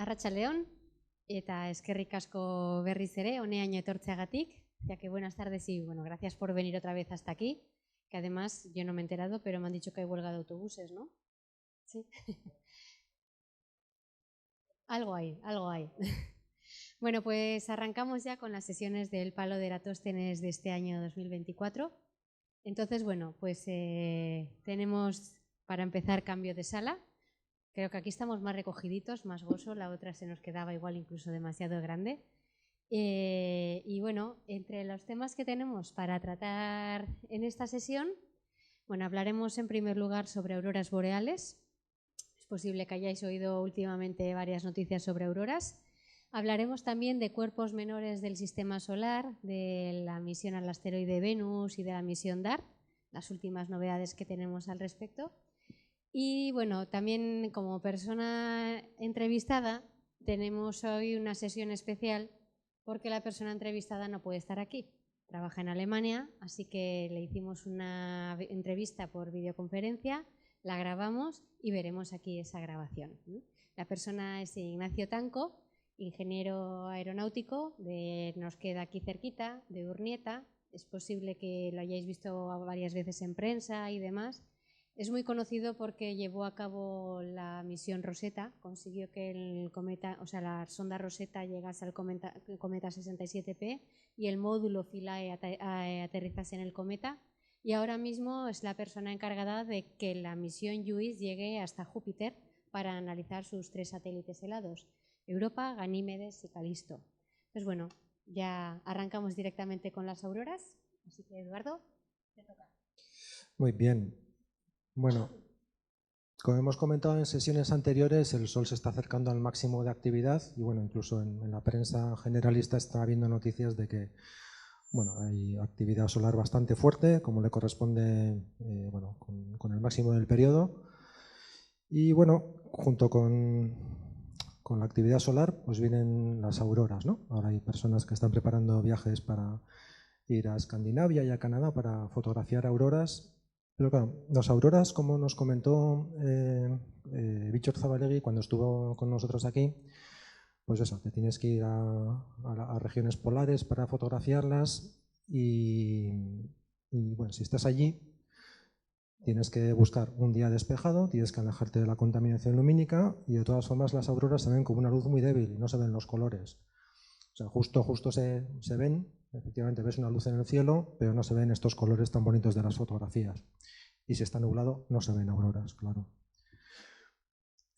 Arratsaldeon, eta eskerrik asko berriz ere, honeaino etortzeagatik, ya que buenas tardes y bueno, gracias por venir otra vez hasta aquí, que además yo no me he enterado, pero me han dicho que hay huelga de autobuses, ¿no? Sí. Algo hay, algo hay. Bueno, pues arrancamos ya con las sesiones del Palo de Eratóstenes de este año 2024. Entonces, bueno, pues tenemos para empezar cambio de sala. Creo que aquí estamos más recogiditos, más gozo, la otra se nos quedaba igual incluso demasiado grande. Y bueno, entre los temas que tenemos para tratar en esta sesión, bueno, hablaremos en primer lugar sobre auroras boreales. Es posible que hayáis oído últimamente varias noticias sobre auroras. Hablaremos también de cuerpos menores del sistema solar, de la misión al asteroide Venus y de la misión DART, las últimas novedades que tenemos al respecto. Y bueno, también como persona entrevistada tenemos hoy una sesión especial porque la persona entrevistada no puede estar aquí. Trabaja en Alemania, así que le hicimos una entrevista por videoconferencia, la grabamos y veremos aquí esa grabación. La persona es Ignacio Tanco, ingeniero aeronáutico, nos queda aquí cerquita, de Urnieta. Es posible que lo hayáis visto varias veces en prensa y demás. Es muy conocido porque llevó a cabo la misión Rosetta, consiguió que el cometa, o sea, la sonda Rosetta llegase al cometa 67P y el módulo Philae aterrizase en el cometa. Y ahora mismo es la persona encargada de que la misión JUICE llegue hasta Júpiter para analizar sus 3 satélites helados, Europa, Ganímedes y Calisto. Pues bueno, ya arrancamos directamente con las auroras. Así que, Eduardo, te toca. Muy bien. Bueno, como hemos comentado en sesiones anteriores, el Sol se está acercando al máximo de actividad y bueno, incluso en la prensa generalista está habiendo noticias de que bueno, hay actividad solar bastante fuerte, como le corresponde bueno, con el máximo del periodo. Y bueno, junto con la actividad solar, pues vienen las auroras, ¿no? Ahora hay personas que están preparando viajes para ir a Escandinavia y a Canadá para fotografiar auroras. Pero claro, las auroras, como nos comentó Víctor Zabalegui cuando estuvo con nosotros aquí, pues eso, te tienes que ir a regiones polares para fotografiarlas y bueno, si estás allí tienes que buscar un día despejado, tienes que alejarte de la contaminación lumínica y de todas formas las auroras se ven como una luz muy débil y no se ven los colores. O sea, justo se ven, efectivamente ves una luz en el cielo, pero no se ven estos colores tan bonitos de las fotografías. Y si está nublado, no se ven auroras, claro.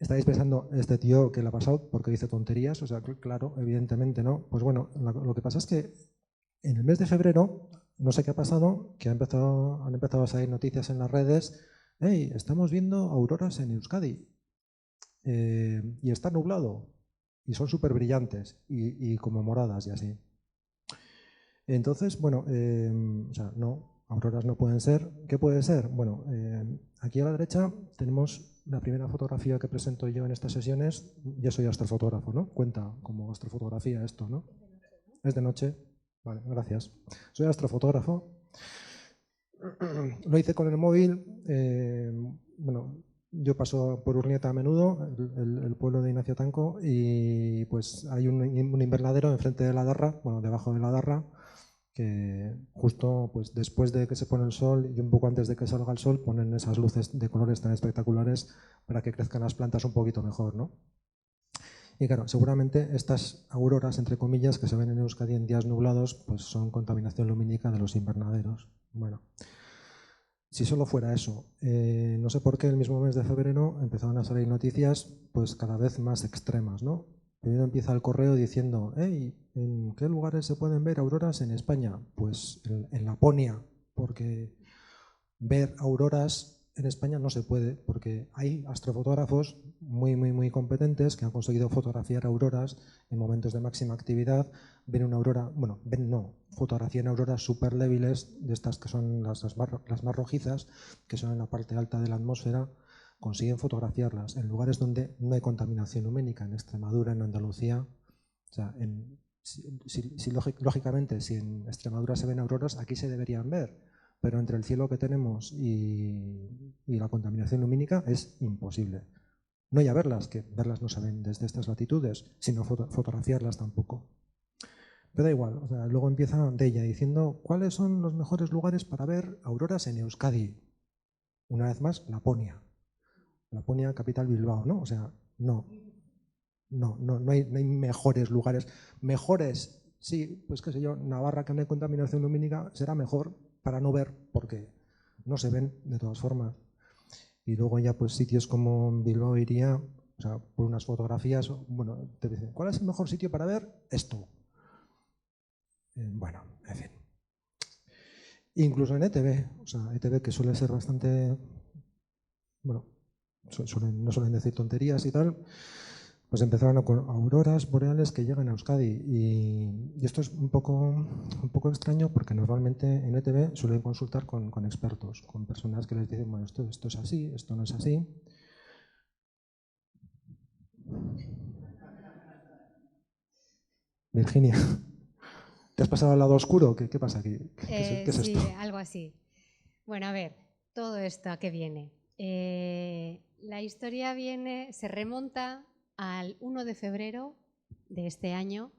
¿Estáis pensando, este tío qué le ha pasado? ¿Por qué dice tonterías? O sea, claro, evidentemente no. Pues bueno, lo que pasa es que en el mes de febrero, no sé qué ha pasado, que han empezado a salir noticias en las redes. Hey, estamos viendo auroras en Euskadi y está nublado y son súper brillantes y como moradas y así. Entonces, bueno, o sea, no, auroras no pueden ser. ¿Qué puede ser? Bueno, aquí a la derecha tenemos la primera fotografía que presento yo en estas sesiones. Yo soy astrofotógrafo, ¿no? Cuenta como astrofotografía esto, ¿no? Es de noche. Vale, gracias. Soy astrofotógrafo. Lo hice con el móvil. Bueno, yo paso por Urnieta a menudo, el pueblo de Ignacio Tanco, y pues hay un invernadero enfrente de la Darra, bueno, debajo de la Darra, que justo pues después de que se pone el sol y un poco antes de que salga el sol ponen esas luces de colores tan espectaculares para que crezcan las plantas un poquito mejor, ¿no? Y claro, seguramente estas auroras, entre comillas, que se ven en Euskadi en días nublados, pues son contaminación lumínica de los invernaderos. Bueno, si solo fuera eso, no sé por qué el mismo mes de febrero empezaron a salir noticias pues cada vez más extremas, ¿no? Primero empieza el correo diciendo, hey, ¿en qué lugares se pueden ver auroras en España? Pues en Laponia, porque ver auroras en España no se puede, porque hay astrofotógrafos muy competentes que han conseguido fotografiar auroras en momentos de máxima actividad. Ven una aurora, bueno, fotografían auroras súper débiles, de estas que son las más rojizas, que son en la parte alta de la atmósfera. Consiguen fotografiarlas en lugares donde no hay contaminación lumínica, en Extremadura, en Andalucía. O sea, lógicamente, si en Extremadura se ven auroras, aquí se deberían ver, pero entre el cielo que tenemos y la contaminación lumínica es imposible. no ya verlas, que verlas no se ven desde estas latitudes, sino fotografiarlas tampoco. Pero da igual, o sea, luego empieza Deia diciendo ¿cuáles son los mejores lugares para ver auroras en Euskadi? Una vez más, Laponia, capital Bilbao, ¿no? O sea, no hay mejores lugares. Mejores, sí, pues qué sé yo, Navarra, que no hay contaminación lumínica, será mejor para no ver, porque no se ven de todas formas. Y luego ya pues sitios como Bilbao iría, o sea, por unas fotografías, bueno, te dicen, ¿cuál es el mejor sitio para ver esto? Bueno, en fin. Incluso en ETV, o sea, ETV que suele ser bastante, bueno, no suelen decir tonterías y tal, pues empezaron con auroras boreales que llegan a Euskadi y esto es un poco extraño porque normalmente en ETV suelen consultar con expertos, con personas que les dicen, bueno, esto es así, esto no es así. Virginia, ¿te has pasado al lado oscuro? ¿Qué pasa aquí? ¿Qué es sí, esto? algo así. Bueno, a ver, todo esto a qué viene. La historia se remonta al 1 de febrero de este año.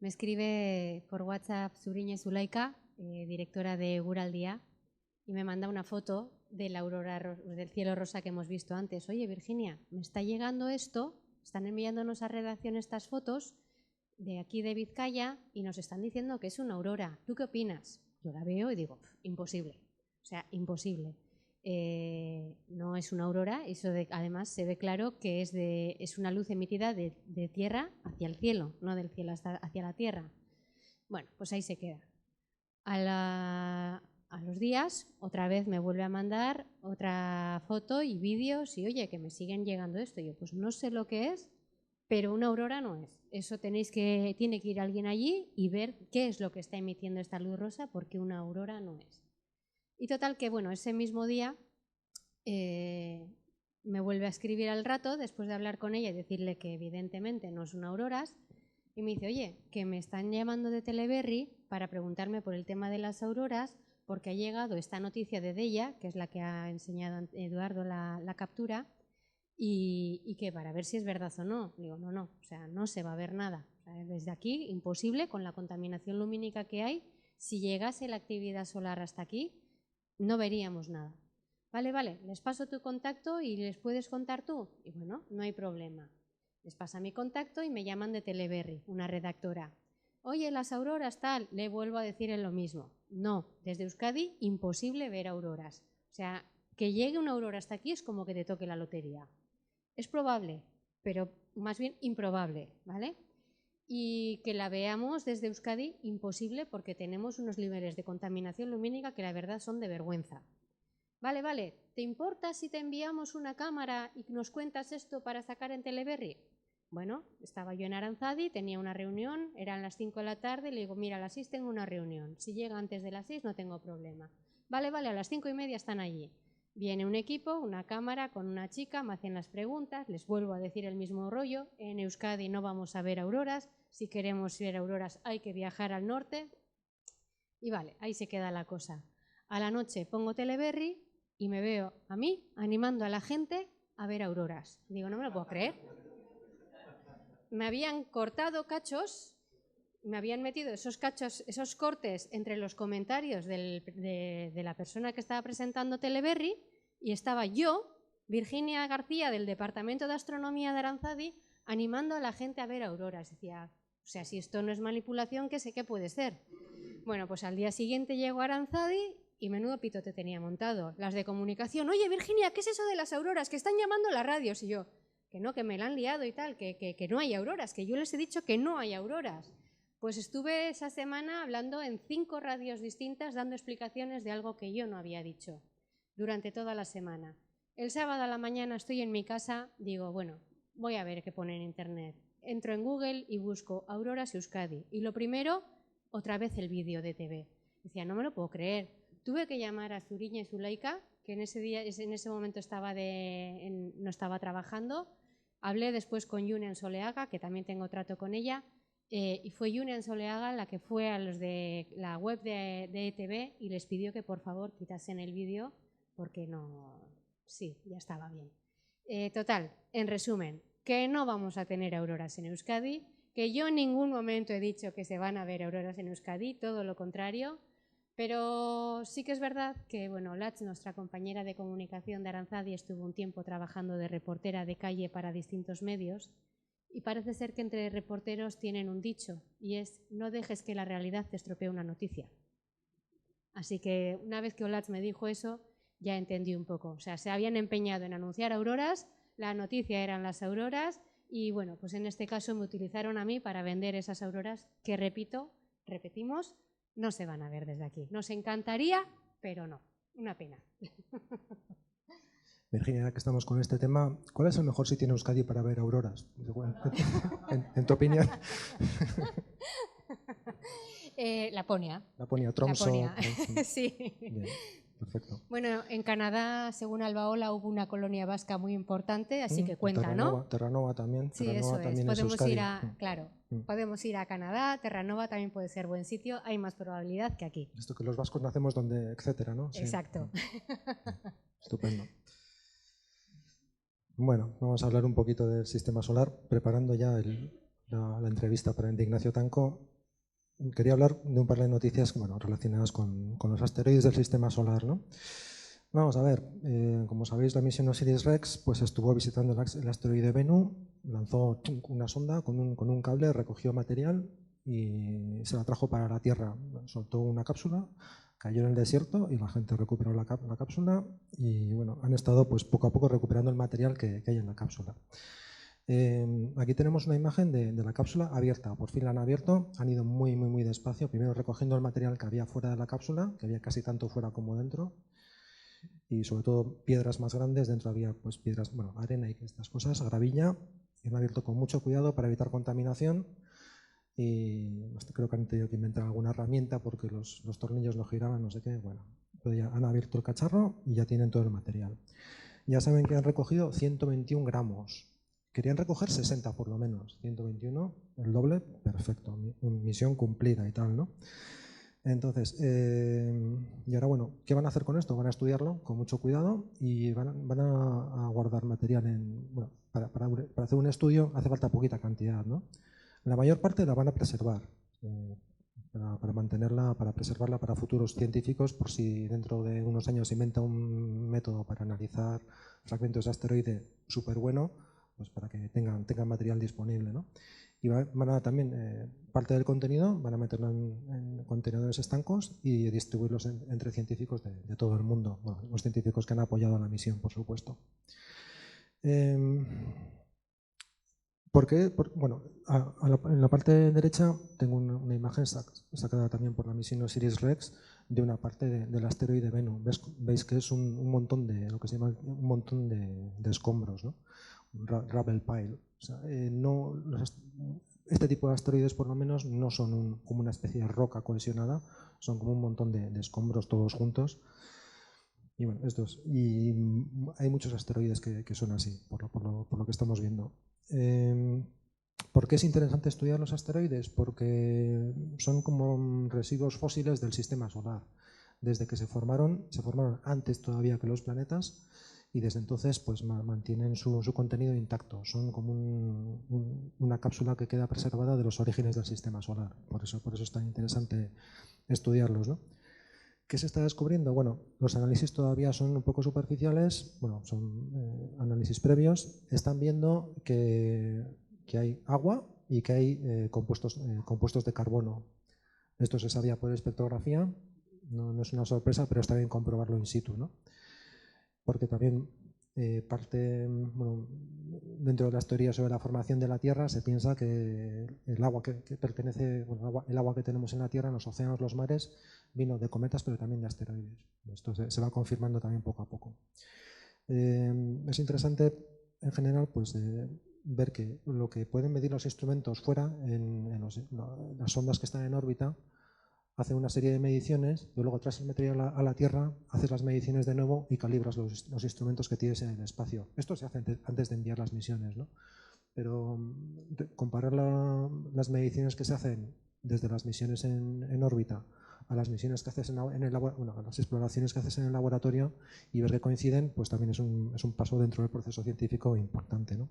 Me escribe por WhatsApp Zuriñe Zulaika, directora de Guraldia, y me manda una foto de la aurora del cielo rosa que hemos visto antes. Oye, Virginia, me está llegando esto, están enviándonos a redacción estas fotos de aquí de Vizcaya y nos están diciendo que es una aurora. ¿Tú qué opinas? Yo la veo y digo, imposible. O sea, imposible. No es una aurora, además se ve claro que es una luz emitida de tierra hacia el cielo, no del cielo hacia la tierra. Bueno, pues ahí se queda. A los días, otra vez me vuelve a mandar otra foto y vídeos y oye, que me siguen llegando esto. Y yo, pues no sé lo que es, pero una aurora no es. Eso tiene que ir alguien allí y ver qué es lo que está emitiendo esta luz rosa, porque una aurora no es. Y total que, bueno, ese mismo día me vuelve a escribir al rato, después de hablar con ella y decirle que evidentemente no son auroras, y me dice, oye, que me están llamando de Teleberri para preguntarme por el tema de las auroras, porque ha llegado esta noticia de Deia, que es la que ha enseñado Eduardo la captura, y que para ver si es verdad o no. Digo, no, o sea, no se va a ver nada. O sea, desde aquí, imposible, con la contaminación lumínica que hay, si llegase la actividad solar hasta aquí, no veríamos nada. Vale, les paso tu contacto y les puedes contar tú. Y bueno, no hay problema. Les pasa mi contacto y me llaman de Teleberri, una redactora. Oye, las auroras tal, le vuelvo a decir en lo mismo. No, desde Euskadi imposible ver auroras. O sea, que llegue una aurora hasta aquí es como que te toque la lotería. Es probable, pero más bien improbable, ¿vale? Y que la veamos desde Euskadi, imposible, porque tenemos unos niveles de contaminación lumínica que la verdad son de vergüenza. Vale, ¿te importa si te enviamos una cámara y nos cuentas esto para sacar en Teleberri? Bueno, estaba yo en Aranzadi, tenía una reunión, eran las 5 de la tarde, le digo, mira, a las 6 tengo una reunión, si llega antes de las 6 no tengo problema. Vale, a las 5:30 están allí. Viene un equipo, una cámara con una chica, me hacen las preguntas, les vuelvo a decir el mismo rollo, en Euskadi no vamos a ver auroras, si queremos ver auroras hay que viajar al norte. Y vale, ahí se queda la cosa. A la noche pongo Teleberri y me veo a mí animando a la gente a ver auroras. Digo, no me lo puedo creer. Me habían cortado cachos, me habían metido esos cachos, esos cortes entre los comentarios de la persona que estaba presentando Teleberri y estaba yo, Virginia García, del Departamento de Astronomía de Aranzadi, animando a la gente a ver auroras. Decía, o sea, si esto no es manipulación, ¿qué sé qué puede ser? Bueno, pues al día siguiente llego a Aranzadi y menudo pito te tenía montado. Las de comunicación, oye Virginia, ¿qué es eso de las auroras? Que están llamando a las radios. Y yo, que no, que me la han liado y tal, que no hay auroras, que yo les he dicho que no hay auroras. Pues estuve esa semana hablando en 5 radios distintas dando explicaciones de algo que yo no había dicho durante toda la semana. El sábado a la mañana estoy en mi casa, digo, bueno, voy a ver qué pone en internet. Entro en Google y busco auroras Euskadi. Y lo primero, otra vez el vídeo de TV. Decía, no me lo puedo creer. Tuve que llamar a Zuriñe Zulaika, que en ese momento no estaba trabajando. Hablé después con Junen Soleaga, que también tengo trato con ella, y fue Junen Soleaga la que fue a los de la web de ETV y les pidió que por favor quitasen el vídeo porque no, sí, ya estaba bien. Total, en resumen, que no vamos a tener auroras en Euskadi, que yo en ningún momento he dicho que se van a ver auroras en Euskadi, todo lo contrario, pero sí que es verdad que, bueno, Latz, nuestra compañera de comunicación de Aranzadi, estuvo un tiempo trabajando de reportera de calle para distintos medios y parece ser que entre reporteros tienen un dicho y es: no dejes que la realidad te estropee una noticia. Así que una vez que Olatz me dijo eso, ya entendí un poco. O sea, se habían empeñado en anunciar auroras, la noticia eran las auroras y, bueno, pues en este caso me utilizaron a mí para vender esas auroras que, repetimos, no se van a ver desde aquí. Nos encantaría, pero no. Una pena. Virginia, ya que estamos con este tema, ¿cuál es el mejor sitio en Euskadi para ver auroras? En tu opinión. Laponia. Laponia, Tromsø. Laponia. Sí. Bien, perfecto. Bueno, en Canadá, según Albaola, hubo una colonia vasca muy importante, así que cuenta, Terranova, ¿no? Terranova también. Sí, Terranova eso es. también Podemos Euskadi. ir a, claro, podemos ir a Canadá, Terranova también puede ser buen sitio, hay más probabilidad que aquí. Esto que los vascos nacemos donde, etcétera, ¿no? Sí. Exacto. Estupendo. Bueno, vamos a hablar un poquito del sistema solar, preparando ya la entrevista para Ignacio Tanco. Quería hablar de un par de noticias relacionadas con los asteroides del sistema solar, ¿no? Vamos a ver, como sabéis, la misión OSIRIS-REx pues, estuvo visitando el asteroide Bennu, lanzó una sonda con un cable, recogió material y se la trajo para la Tierra. Soltó una cápsula, cayó en el desierto y la gente recuperó la cápsula y bueno, han estado pues, poco a poco recuperando el material que hay en la cápsula. Aquí tenemos una imagen de la cápsula abierta, por fin la han abierto, han ido muy despacio, primero recogiendo el material que había fuera de la cápsula, que había casi tanto fuera como dentro, y sobre todo piedras más grandes, dentro había pues piedras, arena y estas cosas, gravilla, y han abierto con mucho cuidado para evitar contaminación y creo que han tenido que inventar alguna herramienta porque los tornillos no giraban, no sé qué, bueno, pero ya han abierto el cacharro y ya tienen todo el material. Ya saben que han recogido 121 gramos. Querían recoger 60 por lo menos, 121, el doble, perfecto, misión cumplida y tal, ¿no? Entonces, y ahora, bueno, ¿qué van a hacer con esto? Van a estudiarlo con mucho cuidado y van a guardar material para hacer un estudio hace falta poquita cantidad, ¿no? La mayor parte la van a preservar, para mantenerla, para preservarla para futuros científicos, por si dentro de unos años se inventa un método para analizar fragmentos de asteroide súper bueno, pues para que tengan material disponible, ¿no? Y van a también, parte del contenido, van a meterlo en contenedores estancos y distribuirlos entre científicos de todo el mundo, bueno, los científicos que han apoyado la misión, por supuesto. ¿Por qué? Bueno, en la parte derecha tengo una imagen sacada también por la misión OSIRIS-REx de una parte del asteroide Bennu. Veis que es un montón de lo que se llama un montón de escombros, ¿no? Rubble pile. O sea, este tipo de asteroides, por lo menos, no son como una especie de roca cohesionada, son como un montón de escombros todos juntos. Y bueno, hay muchos asteroides que son así, por lo que estamos viendo. ¿Por qué es interesante estudiar los asteroides? Porque son como residuos fósiles del sistema solar. Desde que se formaron antes todavía que los planetas y desde entonces pues mantienen su contenido intacto. Son como una cápsula que queda preservada de los orígenes del sistema solar. Por eso es tan interesante estudiarlos, ¿no? ¿Qué se está descubriendo? Bueno, los análisis todavía son un poco superficiales, bueno, son análisis previos. Están viendo que hay agua y que hay compuestos de carbono. Esto se sabía por espectrografía, no es una sorpresa, pero está bien comprobarlo in situ, ¿no? Porque también dentro de las teorías sobre la formación de la Tierra se piensa que el agua el agua que tenemos en la Tierra, en los océanos, los mares, vino de cometas, pero también de asteroides. Esto se va confirmando también poco a poco. Es interesante, en general, pues ver que lo que pueden medir los instrumentos fuera, en las sondas que están en órbita, hacen una serie de mediciones y luego traes el material a la Tierra, haces las mediciones de nuevo y calibras los instrumentos que tienes en el espacio. Esto se hace antes de enviar las misiones, ¿no? Pero comparar las mediciones que se hacen desde las misiones en órbita a las misiones que haces a las exploraciones que haces en el laboratorio y ver que coinciden, pues también es un paso dentro del proceso científico importante, ¿no?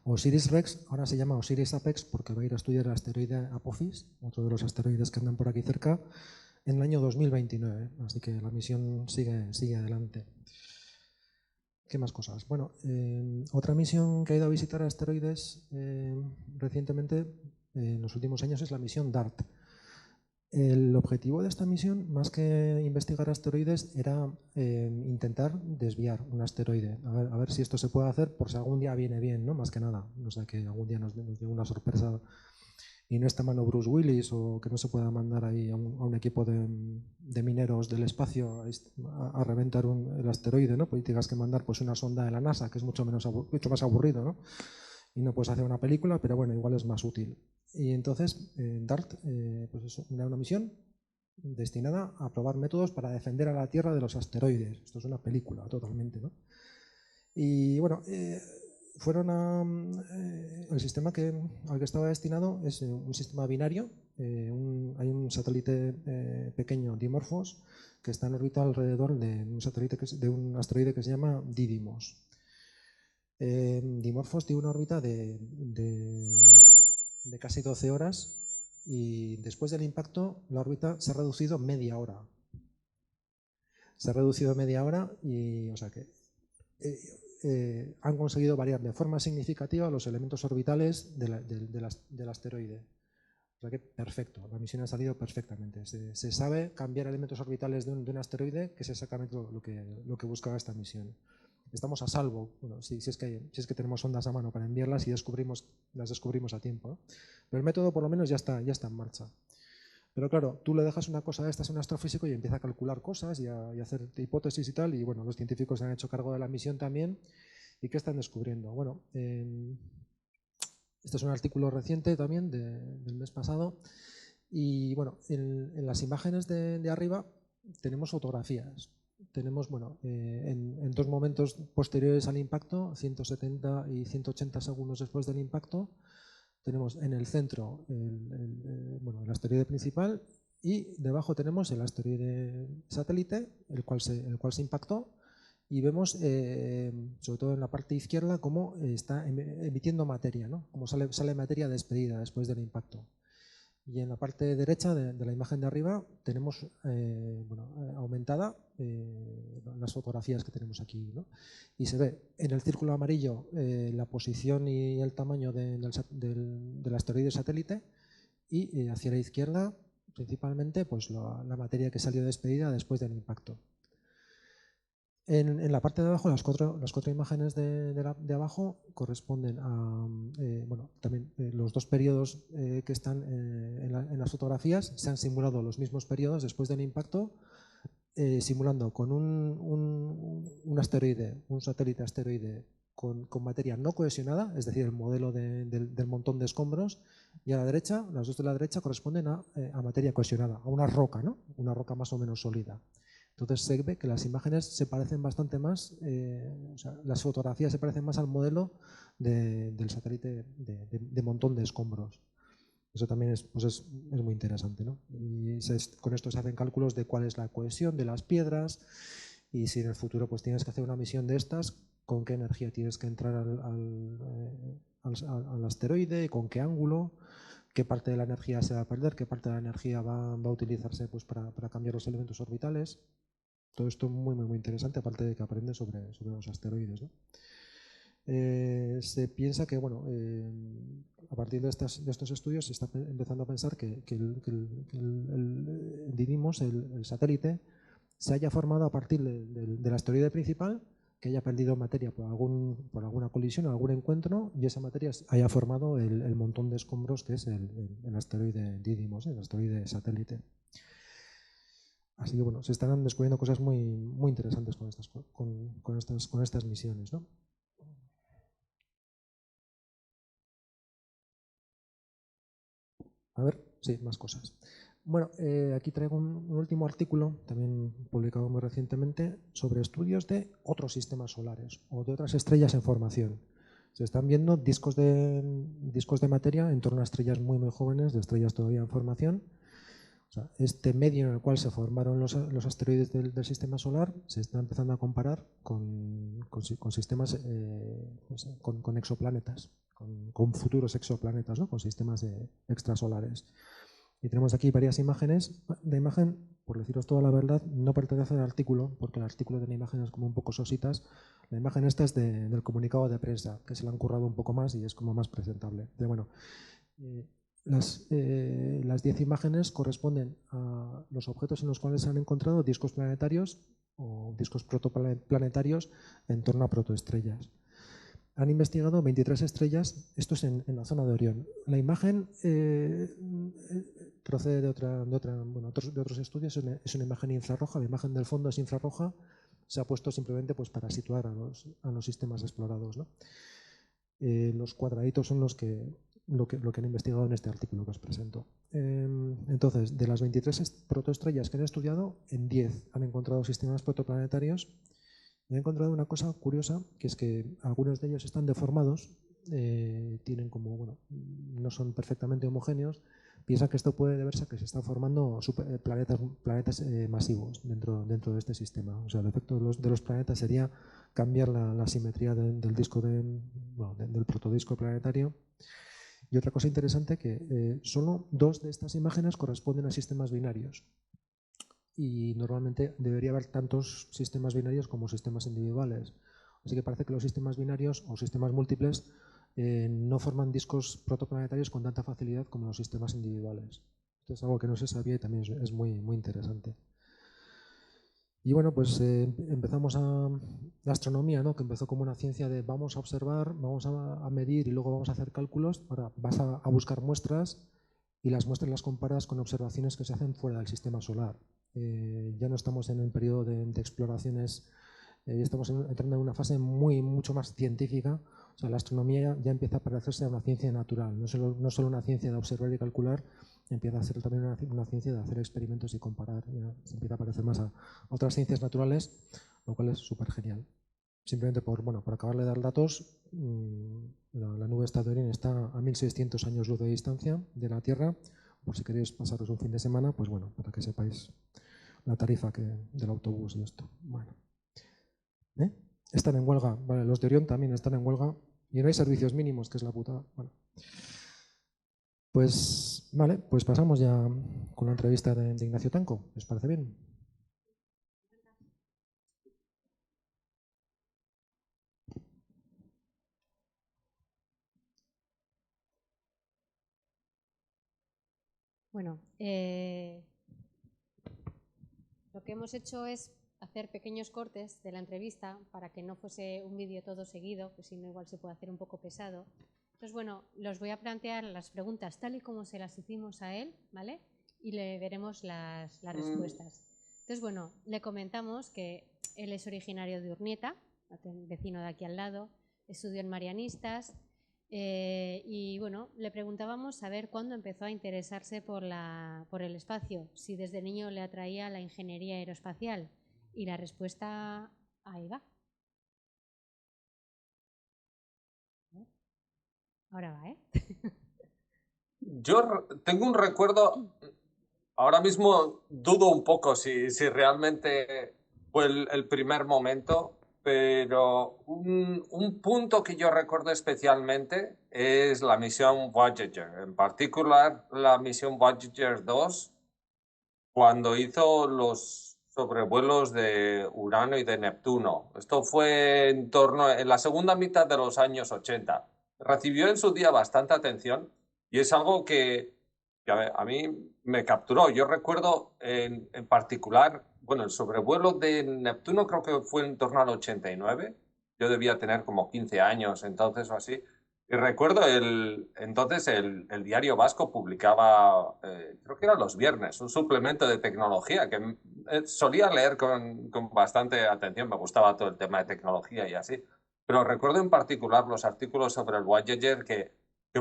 OSIRIS-REx ahora se llama OSIRIS-APEX porque va a ir a estudiar el asteroide Apophis, otro de los asteroides que andan por aquí cerca, en el año 2029, así que la misión sigue adelante. ¿Qué más cosas? Bueno, otra misión que ha ido a visitar asteroides recientemente, en los últimos años, es la misión DART. El objetivo de esta misión, más que investigar asteroides, era intentar desviar un asteroide. A ver si esto se puede hacer por si algún día viene bien, ¿no? Más que nada. No sé, que algún día nos llegue una sorpresa y no esté a mano Bruce Willis, o que no se pueda mandar ahí a un equipo de mineros del espacio a reventar el asteroide, ¿no? Pues tengas que mandar pues una sonda de la NASA, que es mucho más aburrido, ¿no? Y no puedes hacer una película, pero bueno, igual es más útil. Y entonces DART pues era una misión destinada a probar métodos para defender a la Tierra de los asteroides. Esto es una película totalmente, ¿no? Y bueno, fueron el sistema al que estaba destinado es un sistema binario. Hay un satélite pequeño, Dimorphos, que está en órbita alrededor de un asteroide que se llama Didymos. Dimorphos tiene una órbita de casi 12 horas y después del impacto la órbita se ha reducido media hora. Se ha reducido media hora y, o sea que han conseguido variar de forma significativa los elementos orbitales del asteroide. O sea que perfecto, la misión ha salido perfectamente. Se sabe cambiar elementos orbitales de un asteroide, que es exactamente lo que buscaba esta misión. Estamos a salvo, bueno, si es que tenemos ondas a mano para enviarlas y las descubrimos a tiempo, ¿no? Pero el método por lo menos ya está en marcha. Pero claro, tú le dejas una cosa de estas a un astrofísico y empieza a calcular cosas y a hacer hipótesis y tal, y bueno, los científicos se han hecho cargo de la misión también. ¿Y qué están descubriendo? Bueno, este es un artículo reciente también del mes pasado, y bueno, en las imágenes de arriba tenemos fotografías. Tenemos, bueno, en dos momentos posteriores al impacto, 170 y 180 segundos después del impacto, tenemos en el centro el asteroide principal y debajo tenemos el asteroide satélite, el cual se impactó, y vemos, sobre todo en la parte izquierda, cómo está emitiendo materia, ¿no? Cómo sale materia despedida después del impacto. Y en la parte derecha de la imagen de arriba tenemos aumentada las fotografías que tenemos aquí, ¿no? Y se ve en el círculo amarillo la posición y el tamaño del asteroide satélite, y hacia la izquierda principalmente pues la materia que salió despedida después del impacto. En la parte de abajo, las cuatro imágenes de abajo corresponden a también los dos periodos que están en las fotografías. Se han simulado los mismos periodos después del impacto, simulando con un asteroide, un satélite asteroide con materia no cohesionada, es decir, el modelo del montón de escombros, y a la derecha, las dos de la derecha corresponden a materia cohesionada, a una roca, ¿no? Una roca más o menos sólida. Entonces se ve que las imágenes se parecen bastante más, o sea, las fotografías se parecen más al modelo del satélite de montón de escombros. Eso también es muy interesante, ¿no? Y con esto se hacen cálculos de cuál es la cohesión de las piedras, y si en el futuro pues tienes que hacer una misión de estas, con qué energía tienes que entrar al asteroide, con qué ángulo, qué parte de la energía se va a perder, qué parte de la energía va a utilizarse pues para cambiar los elementos orbitales. Todo esto es muy, muy, muy interesante, aparte de que aprendes sobre los asteroides, ¿no? Se piensa que, bueno, a partir de estos estudios se está empezando a pensar que Didymos, el satélite, se haya formado a partir del asteroide principal, que haya perdido materia por alguna colisión o algún encuentro, y esa materia haya formado el montón de escombros que es el asteroide Didymos, el asteroide satélite. Así que bueno, se están descubriendo cosas muy, muy interesantes con estas misiones, ¿no? A ver, sí, más cosas. Bueno, aquí traigo un último artículo, también publicado muy recientemente, sobre estudios de otros sistemas solares o de otras estrellas en formación. Se están viendo discos de materia en torno a estrellas muy, muy jóvenes, de estrellas todavía en formación. O sea, este medio en el cual se formaron los asteroides del sistema solar se está empezando a comparar con sistemas, con exoplanetas, con futuros exoplanetas, ¿no? Con sistemas extrasolares. Y tenemos aquí varias imágenes. La imagen, por deciros toda la verdad, no pertenece al artículo, porque el artículo tiene imágenes como un poco sositas. La imagen esta es del comunicado de prensa, que se le han currado un poco más y es como más presentable. Pero bueno, las 10 imágenes corresponden a los objetos en los cuales se han encontrado discos planetarios o discos protoplanetarios en torno a protoestrellas. Han investigado 23 estrellas, esto es en la zona de Orión. La imagen procede de otros estudios, es una imagen infrarroja, la imagen del fondo es infrarroja, se ha puesto simplemente pues, para situar a los sistemas explorados, ¿no? Los cuadraditos son lo que han investigado en este artículo que os presento. Entonces, de las 23 protoestrellas que han estudiado, en 10 han encontrado sistemas protoplanetarios. Y he encontrado una cosa curiosa, que es que algunos de ellos están deformados, tienen como, bueno, no son perfectamente homogéneos. Piensa que esto puede deberse a que se están formando planetas masivos dentro de este sistema. O sea, el efecto de los planetas sería cambiar la simetría del disco del protodisco planetario. Y otra cosa interesante que solo 2 de estas imágenes corresponden a sistemas binarios. Y normalmente debería haber tantos sistemas binarios como sistemas individuales. Así que parece que los sistemas binarios o sistemas múltiples no forman discos protoplanetarios con tanta facilidad como los sistemas individuales. Esto es algo que no se sabía y también es muy, muy interesante. Y bueno, pues empezamos la astronomía, ¿no? Que empezó como una ciencia de vamos a observar, vamos a medir y luego vamos a hacer cálculos. Ahora vas a buscar muestras y las muestras las comparas con observaciones que se hacen fuera del sistema solar. Ya no estamos en un periodo de exploraciones, estamos entrando en una fase mucho más científica. O sea, la astronomía ya empieza a parecerse a una ciencia natural, no solo una ciencia de observar y calcular, empieza a ser también una ciencia de hacer experimentos y comparar. Se empieza a parecer más a otras ciencias naturales, lo cual es súper genial. Simplemente por acabarle de dar datos, la nube de Orión está a 1600 años luz de distancia de la Tierra. Por si queréis pasaros un fin de semana, pues bueno, para que sepáis la tarifa del autobús y esto. Bueno. Están en huelga, vale, los de Orión también están en huelga y no hay servicios mínimos, que es la putada. Bueno. Pues vale, pues pasamos ya con la entrevista de Ignacio Tanco. ¿Les parece bien? Bueno, lo que hemos hecho es hacer pequeños cortes de la entrevista para que no fuese un vídeo todo seguido, que si no igual se puede hacer un poco pesado. Entonces, bueno, los voy a plantear las preguntas tal y como se las hicimos a él, ¿vale? Y le veremos las respuestas. Entonces, bueno, le comentamos que él es originario de Urnieta, vecino de aquí al lado, estudió en Marianistas, y bueno, le preguntábamos a ver cuándo empezó a interesarse por el espacio, si desde niño le atraía la ingeniería aeroespacial. Y la respuesta, ahí va. Ahora va, ¿eh? Yo tengo un recuerdo, ahora mismo dudo un poco si realmente fue el primer momento, pero un punto que yo recuerdo especialmente es la misión Voyager, en particular la misión Voyager 2, cuando hizo los sobrevuelos de Urano y de Neptuno. Esto fue en la segunda mitad de los años 80. Recibió en su día bastante atención y es algo que a mí me capturó. Yo recuerdo en particular, bueno, el sobrevuelo de Neptuno creo que fue en torno al 89. Yo debía tener como 15 años entonces o así. Y recuerdo entonces el Diario Vasco publicaba, creo que era los viernes, un suplemento de tecnología que solía leer con bastante atención. Me gustaba todo el tema de tecnología y así. Pero recuerdo en particular los artículos sobre el Voyager que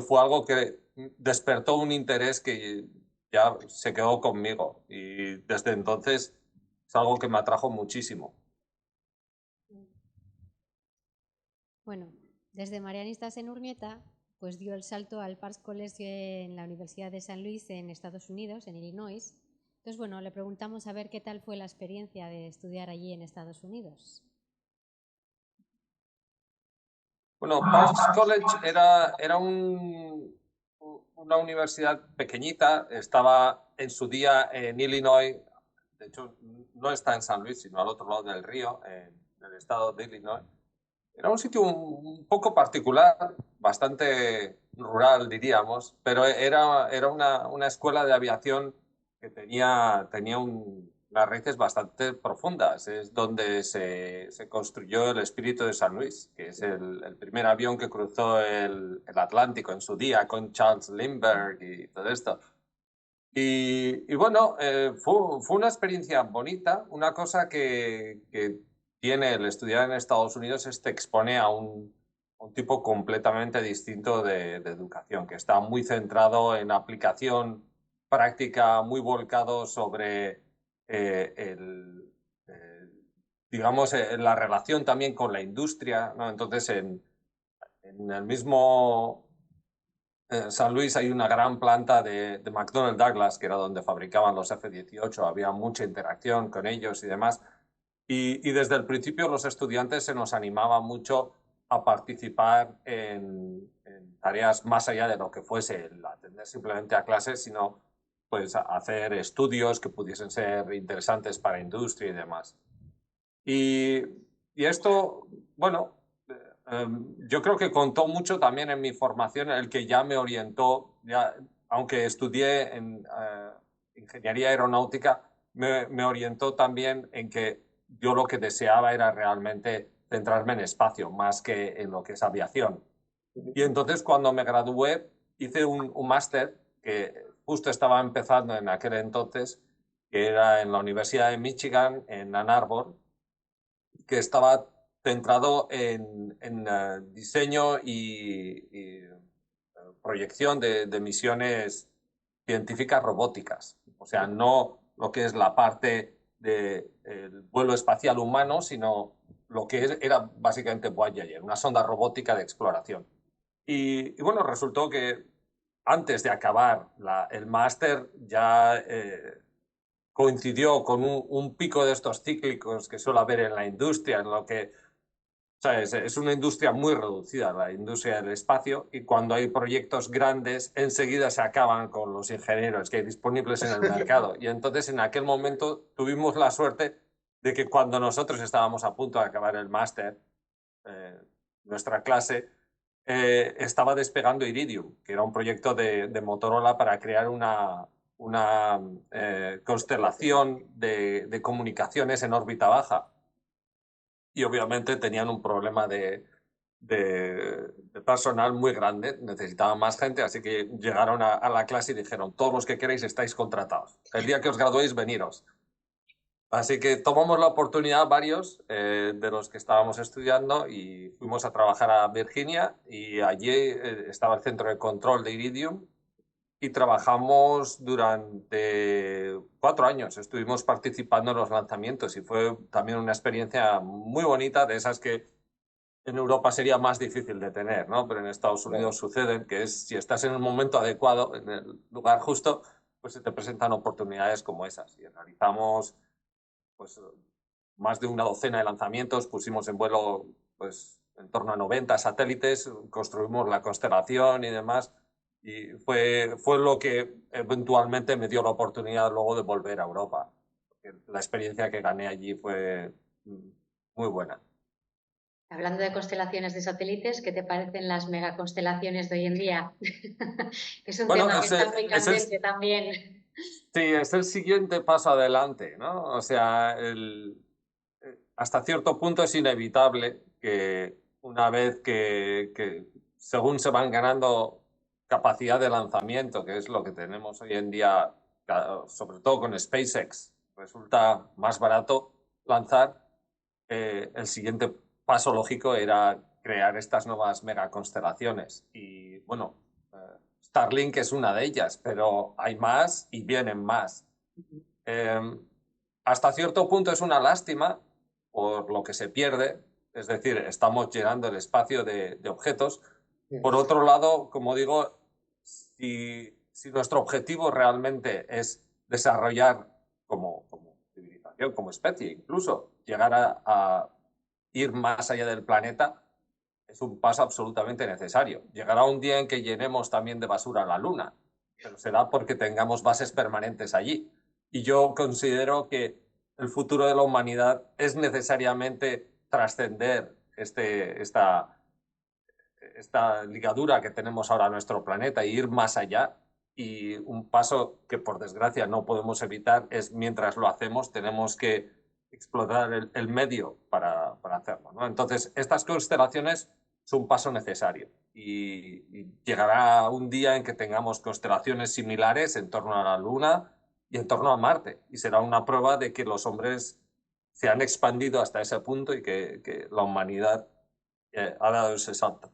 fue algo que despertó un interés que ya se quedó conmigo. Y desde entonces es algo que me atrajo muchísimo. Bueno, desde Marianistas en Urnieta, pues dio el salto al Parsons College en la Universidad de San Luis en Estados Unidos, en Illinois, Entonces, bueno, le preguntamos a ver qué tal fue la experiencia de estudiar allí en Estados Unidos. Bueno, Parks College era una universidad pequeñita, estaba en su día en Illinois, de hecho no está en San Luis, sino al otro lado del río, en el estado de Illinois. Era un sitio un poco particular, bastante rural, diríamos, pero era una escuela de aviación que tenía unas raíces bastante profundas. Es donde se construyó el Espíritu de San Luis, que es el primer avión que cruzó el Atlántico en su día con Charles Lindbergh y todo esto. Y bueno, fue una experiencia bonita. Una cosa que tiene el estudiar en Estados Unidos es que te expone a un tipo completamente distinto de educación, que está muy centrado en aplicación práctica, muy volcado sobre digamos, la relación también con la industria, ¿no? Entonces, en el mismo San Luis hay una gran planta de McDonnell Douglas, que era donde fabricaban los F-18, había mucha interacción con ellos y demás. Y desde el principio los estudiantes se nos animaba mucho a participar en tareas más allá de lo que fuese el atender simplemente a clases, sino pues a hacer estudios que pudiesen ser interesantes para industria y demás. Y, y esto, bueno, yo creo que contó mucho también en mi formación, el que ya me orientó, ya, aunque estudié en ingeniería aeronáutica, me orientó también en que yo lo que deseaba era realmente centrarme en espacio, más que en lo que es aviación. Y entonces cuando me gradué, hice un máster que justo estaba empezando en aquel entonces, que era en la Universidad de Michigan, en Ann Arbor, que estaba centrado en diseño y proyección de misiones científicas robóticas. O sea, no lo que es la parte del vuelo espacial humano, sino lo que era básicamente Voyager, una sonda robótica de exploración. Y bueno, resultó que antes de acabar el máster ya coincidió con un pico de estos cíclicos que suele haber en la industria, en lo que, ¿sabes? Es una industria muy reducida, la industria del espacio, y cuando hay proyectos grandes, enseguida se acaban con los ingenieros que hay disponibles en el mercado. Y entonces en aquel momento tuvimos la suerte de que cuando nosotros estábamos a punto de acabar el máster, nuestra clase, estaba despegando Iridium, que era un proyecto de Motorola para crear una constelación de comunicaciones en órbita baja. Y obviamente tenían un problema de personal muy grande, necesitaban más gente, así que llegaron a la clase y dijeron, todos los que queréis estáis contratados. El día que os graduéis, veniros. Así que tomamos la oportunidad varios de los que estábamos estudiando y fuimos a trabajar a Virginia y allí estaba el centro de control de Iridium y trabajamos durante 4 años. Estuvimos participando en los lanzamientos y fue también una experiencia muy bonita, de esas que en Europa sería más difícil de tener, ¿no? Pero en Estados Unidos suceden, que es si estás en el momento adecuado, en el lugar justo, pues se te presentan oportunidades como esas. Y realizamos pues, más de una docena de lanzamientos, pusimos en vuelo pues, en torno a 90 satélites, construimos la constelación y demás. Y fue lo que eventualmente me dio la oportunidad luego de volver a Europa. La experiencia que gané allí fue muy buena. Hablando de constelaciones de satélites, ¿qué te parecen las megaconstelaciones de hoy en día? Es un tema que está muy candente también. Sí, es el siguiente paso adelante, ¿no? O sea, hasta cierto punto es inevitable que una vez que según se van ganando capacidad de lanzamiento, que es lo que tenemos hoy en día, sobre todo con SpaceX, resulta más barato lanzar, el siguiente paso lógico era crear estas nuevas megaconstelaciones. Y bueno, Starlink es una de ellas, pero hay más y vienen más. Hasta cierto punto es una lástima por lo que se pierde, es decir, estamos llenando el espacio de objetos. Por otro lado, como digo, si nuestro objetivo realmente es desarrollar como civilización, como especie, incluso llegar a ir más allá del planeta, es un paso absolutamente necesario. Llegará un día en que llenemos también de basura la Luna, pero será porque tengamos bases permanentes allí. Y yo considero que el futuro de la humanidad es necesariamente trascender esta ligadura que tenemos ahora a nuestro planeta e ir más allá. Y un paso que, por desgracia, no podemos evitar es, mientras lo hacemos, tenemos que explotar el medio para hacerlo, ¿no? Entonces, estas constelaciones son un paso necesario y llegará un día en que tengamos constelaciones similares en torno a la Luna y en torno a Marte, y será una prueba de que los hombres se han expandido hasta ese punto y que la humanidad ha dado ese salto.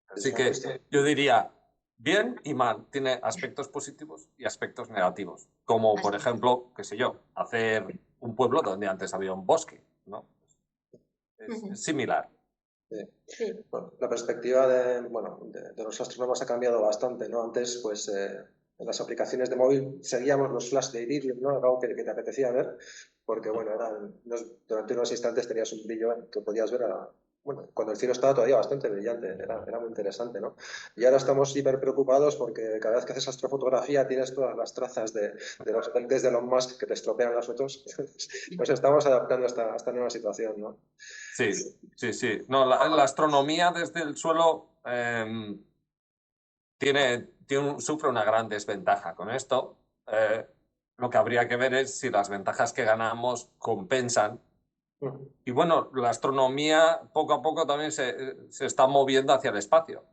Así que yo diría bien y mal. Tiene aspectos positivos y aspectos negativos. Como, por ejemplo, qué sé yo, hacer un pueblo donde antes había un bosque, ¿no? Es similar. Sí. Bueno, la perspectiva de los astrónomos ha cambiado bastante, ¿no? Antes, pues, en las aplicaciones de móvil seguíamos los flash de Iridium, ¿no? Algo que te apetecía ver, porque, bueno, durante unos instantes tenías un brillo que podías ver cuando el cielo estaba todavía bastante brillante, era muy interesante, ¿no? Y ahora estamos hiper preocupados porque cada vez que haces astrofotografía tienes todas las trazas de los satélites de Elon Musk que te estropean las fotos. Nos estamos adaptando a esta nueva situación, ¿no? Sí, sí, sí. No, la astronomía desde el suelo sufre una gran desventaja con esto. Lo que habría que ver es si las ventajas que ganamos compensan. Y bueno, la astronomía poco a poco también se está moviendo hacia el espacio.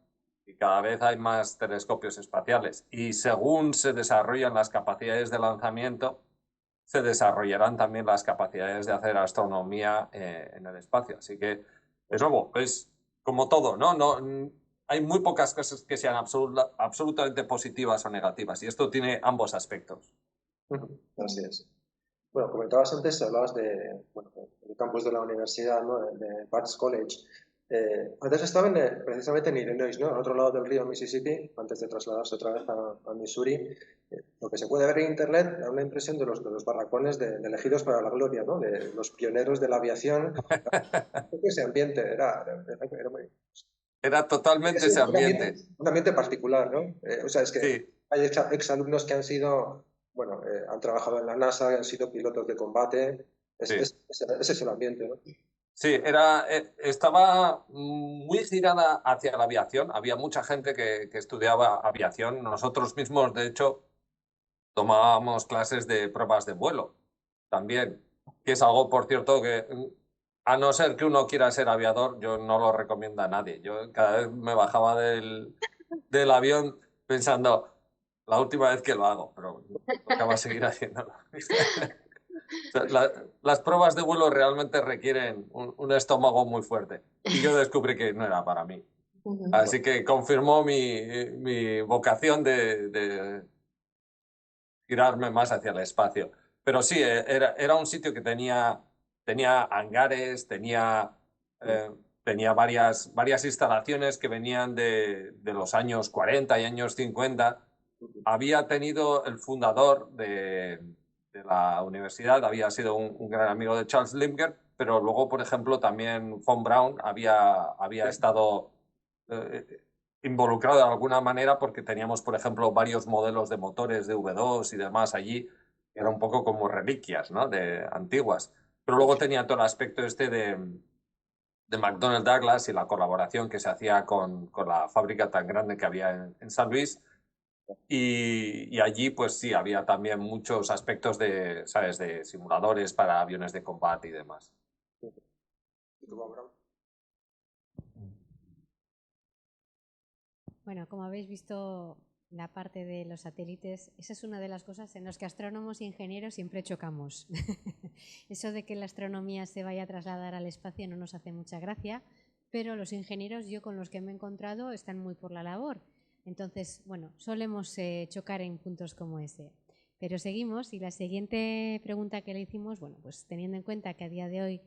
Y cada vez hay más telescopios espaciales. Y según se desarrollan las capacidades de lanzamiento, se desarrollarán también las capacidades de hacer astronomía en el espacio. Así que, de nuevo, es como todo, ¿no? Hay muy pocas cosas que sean absolutamente positivas o negativas. Y esto tiene ambos aspectos. Así es. Bueno, comentabas antes, hablabas del campus de la universidad, ¿no? de Barnes College. Antes estaban precisamente en Illinois, ¿no? Al otro lado del río Mississippi, antes de trasladarse otra vez a Missouri. Lo que se puede ver en Internet da una impresión de los barracones de elegidos para la gloria, ¿no? De los pioneros de la aviación. Ese ambiente Era totalmente ese ambiente. Un ambiente particular, ¿no? O sea, es que sí. Hay exalumnos que han sido... han trabajado en la NASA, han sido pilotos de combate. Ese es el ambiente, ¿no? Sí, estaba muy girada hacia la aviación. Había mucha gente que estudiaba aviación. Nosotros mismos, de hecho, tomábamos clases de pruebas de vuelo también, que es algo, por cierto, que a no ser que uno quiera ser aviador, yo no lo recomiendo a nadie. Yo cada vez me bajaba del avión pensando, la última vez que lo hago, pero acaba de seguir haciéndolo. Las pruebas de vuelo realmente requieren un estómago muy fuerte y yo descubrí que no era para mí. Así que confirmó mi vocación de girarme más hacia el espacio. Pero sí, era un sitio que tenía hangares, tenía varias instalaciones que venían de los años 40 y años 50. Había tenido el fundador de la universidad, había sido un gran amigo de Charles Lindbergh, pero luego, por ejemplo, también von Braun había estado involucrado de alguna manera porque teníamos, por ejemplo, varios modelos de motores de V2 y demás allí, que eran un poco como reliquias, ¿no? de antiguas. Pero luego tenía todo el aspecto de McDonnell Douglas y la colaboración que se hacía con la fábrica tan grande que había en San Luis. Y allí, pues sí, había también muchos aspectos ¿sabes? De simuladores para aviones de combate y demás. Bueno, como habéis visto, la parte de los satélites, esa es una de las cosas en las que astrónomos e ingenieros siempre chocamos. Eso de que la astronomía se vaya a trasladar al espacio no nos hace mucha gracia, pero los ingenieros, yo con los que me he encontrado, están muy por la labor. Entonces, bueno, solemos chocar en puntos como ese. Pero seguimos y la siguiente pregunta que le hicimos, bueno, pues teniendo en cuenta que a día de hoy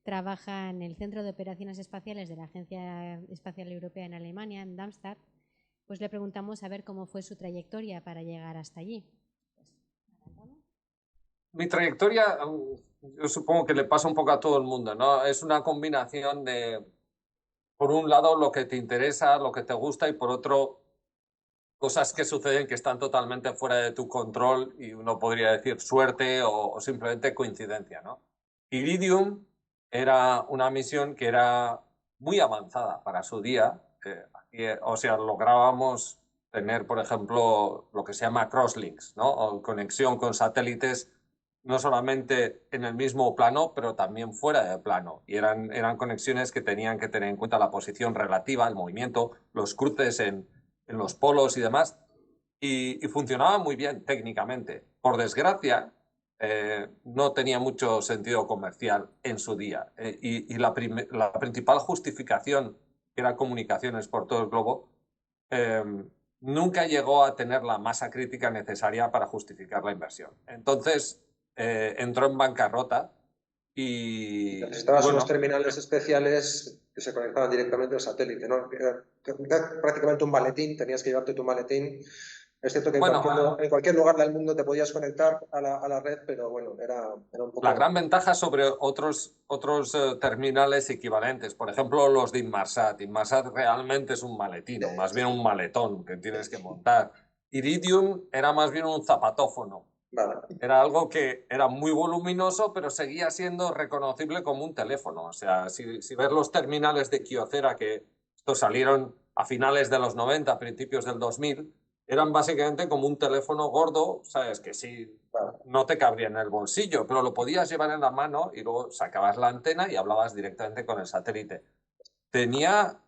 trabaja en el Centro de Operaciones Espaciales de la Agencia Espacial Europea en Alemania, en Darmstadt, pues le preguntamos a ver cómo fue su trayectoria para llegar hasta allí. mi trayectoria, yo supongo que le pasa un poco a todo el mundo, ¿no? Es una combinación de, por un lado, lo que te interesa, lo que te gusta, y por otro, cosas que suceden que están totalmente fuera de tu control y uno podría decir suerte o simplemente coincidencia, ¿no? Iridium era una misión que era muy avanzada para su día. O sea, lográbamos tener, por ejemplo, lo que se llama crosslinks, ¿no? O conexión con satélites no solamente en el mismo plano, pero también fuera de plano. Y eran conexiones que tenían que tener en cuenta la posición relativa, el movimiento, los cruces en los polos y demás, y funcionaba muy bien técnicamente. Por desgracia, no tenía mucho sentido comercial en su día. La principal justificación, que era comunicaciones por todo el globo, eh, nunca llegó a tener la masa crítica necesaria para justificar la inversión. Entonces, entró en bancarrota y... Necesitabas bueno, unos terminales especiales que se conectaban directamente al satélite, ¿no? Era prácticamente un maletín, tenías que llevarte tu maletín. Es cierto que bueno, en cualquier lugar del mundo te podías conectar a la red, pero bueno, era un poco... La gran ventaja sobre otros terminales equivalentes, por ejemplo, los de Inmarsat. Inmarsat realmente es un maletín, o más bien un maletón que tienes que montar. Iridium era más bien un zapatófono. Vale. Era algo que era muy voluminoso, pero seguía siendo reconocible como un teléfono. O sea, si ves los terminales de Kyocera, que estos salieron a finales de los 90, principios del 2000, eran básicamente como un teléfono gordo, ¿sabes? Que sí, no te cabría en el bolsillo, pero lo podías llevar en la mano y luego sacabas la antena y hablabas directamente con el satélite. Tenía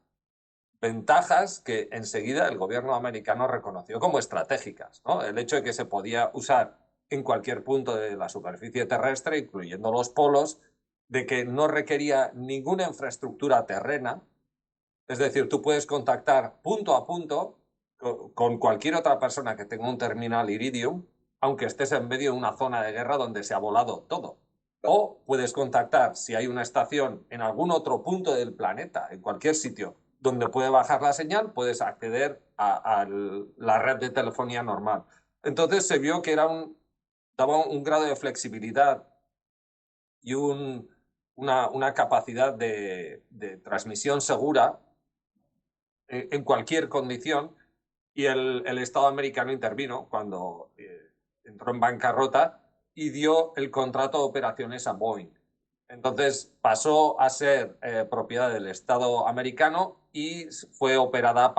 ventajas que enseguida el gobierno americano reconoció como estratégicas, ¿no? El hecho de que se podía usar en cualquier punto de la superficie terrestre, incluyendo los polos, de que no requería ninguna infraestructura terrena, es decir, tú puedes contactar punto a punto con cualquier otra persona que tenga un terminal Iridium, aunque estés en medio de una zona de guerra donde se ha volado todo. O puedes contactar si hay una estación en algún otro punto del planeta, en cualquier sitio donde puede bajar la señal, puedes acceder a la red de telefonía normal. Entonces se vio que daba un grado de flexibilidad y una capacidad de transmisión segura en cualquier condición, y el Estado americano intervino cuando entró en bancarrota y dio el contrato de operaciones a Boeing. Entonces pasó a ser propiedad del Estado americano y fue operada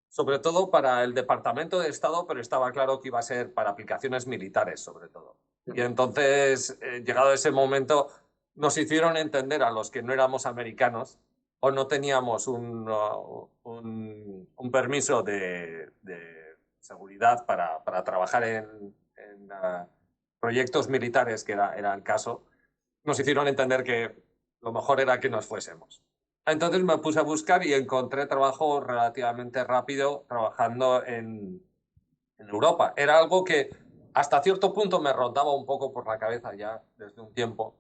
sobre todo para el Departamento de Estado, pero estaba claro que iba a ser para aplicaciones militares, sobre todo. Y entonces, llegado ese momento, nos hicieron entender a los que no éramos americanos o no teníamos un permiso de seguridad para trabajar en proyectos militares, que era el caso, nos hicieron entender que lo mejor era que nos fuésemos. Entonces me puse a buscar y encontré trabajo relativamente rápido trabajando en Europa. Era algo que hasta cierto punto me rondaba un poco por la cabeza ya desde un tiempo.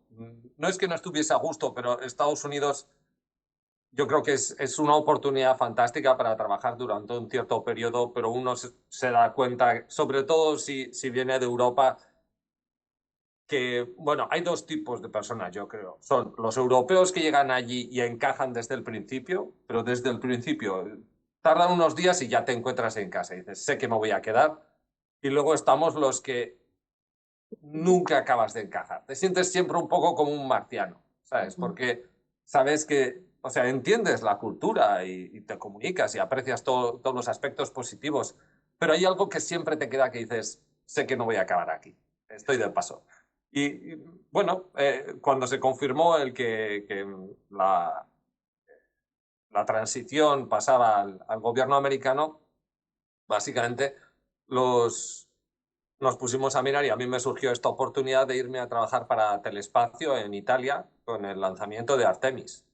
No es que no estuviese a gusto, pero Estados Unidos yo creo que es una oportunidad fantástica para trabajar durante un cierto periodo, pero uno se da cuenta, sobre todo si viene de Europa, que, bueno, hay dos tipos de personas, yo creo. Son los europeos que llegan allí y encajan desde el principio, pero desde el principio tardan unos días y ya te encuentras en casa y dices, sé que me voy a quedar. Y luego estamos los que nunca acabas de encajar. Te sientes siempre un poco como un marciano, ¿sabes? Porque sabes que, o sea, entiendes la cultura y te comunicas y aprecias todos los aspectos positivos, pero hay algo que siempre te queda que dices, sé que no voy a acabar aquí, estoy de paso. Y bueno, cuando se confirmó que la transición pasaba al gobierno americano, básicamente nos pusimos a mirar y a mí me surgió esta oportunidad de irme a trabajar para Telespacio en Italia con el lanzamiento de Artemis.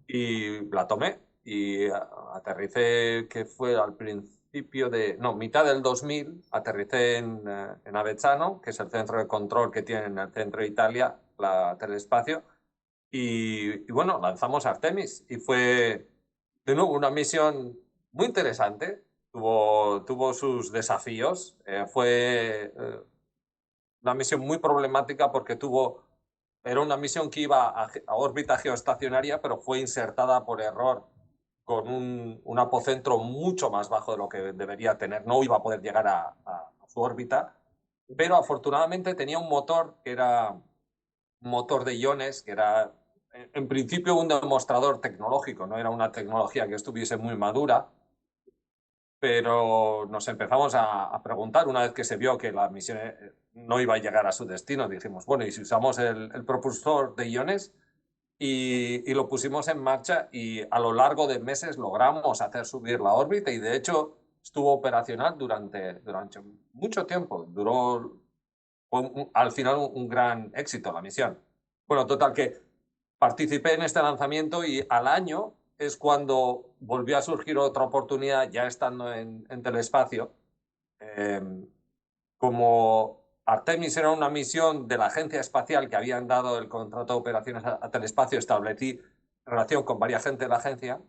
Y la tomé y aterricé, que fue al principio mitad del 2000, aterricé en Avezzano, que es el centro de control que tiene en el centro de Italia, la Telespacio, y bueno, lanzamos Artemis y fue de nuevo una misión muy interesante, tuvo sus desafíos, una misión muy problemática porque era una misión que iba a órbita geoestacionaria, pero fue insertada por error con un apocentro mucho más bajo de lo que debería tener. No iba a poder llegar a su órbita, pero afortunadamente tenía un motor que era un motor de iones, que era en principio un demostrador tecnológico, no era una tecnología que estuviese muy madura, pero nos empezamos a preguntar una vez que se vio que la misión no iba a llegar a su destino. Dijimos, bueno, ¿y si usamos el propulsor de iones? Y lo pusimos en marcha y a lo largo de meses logramos hacer subir la órbita y de hecho estuvo operacional durante mucho tiempo. Al final un gran éxito la misión. Bueno, total que participé en este lanzamiento y al año es cuando volvió a surgir otra oportunidad, ya estando en Telespacio. Como Artemis era una misión de la Agencia Espacial que habían dado el contrato de operaciones a Telespacio, establecí relación con varias gente de la agencia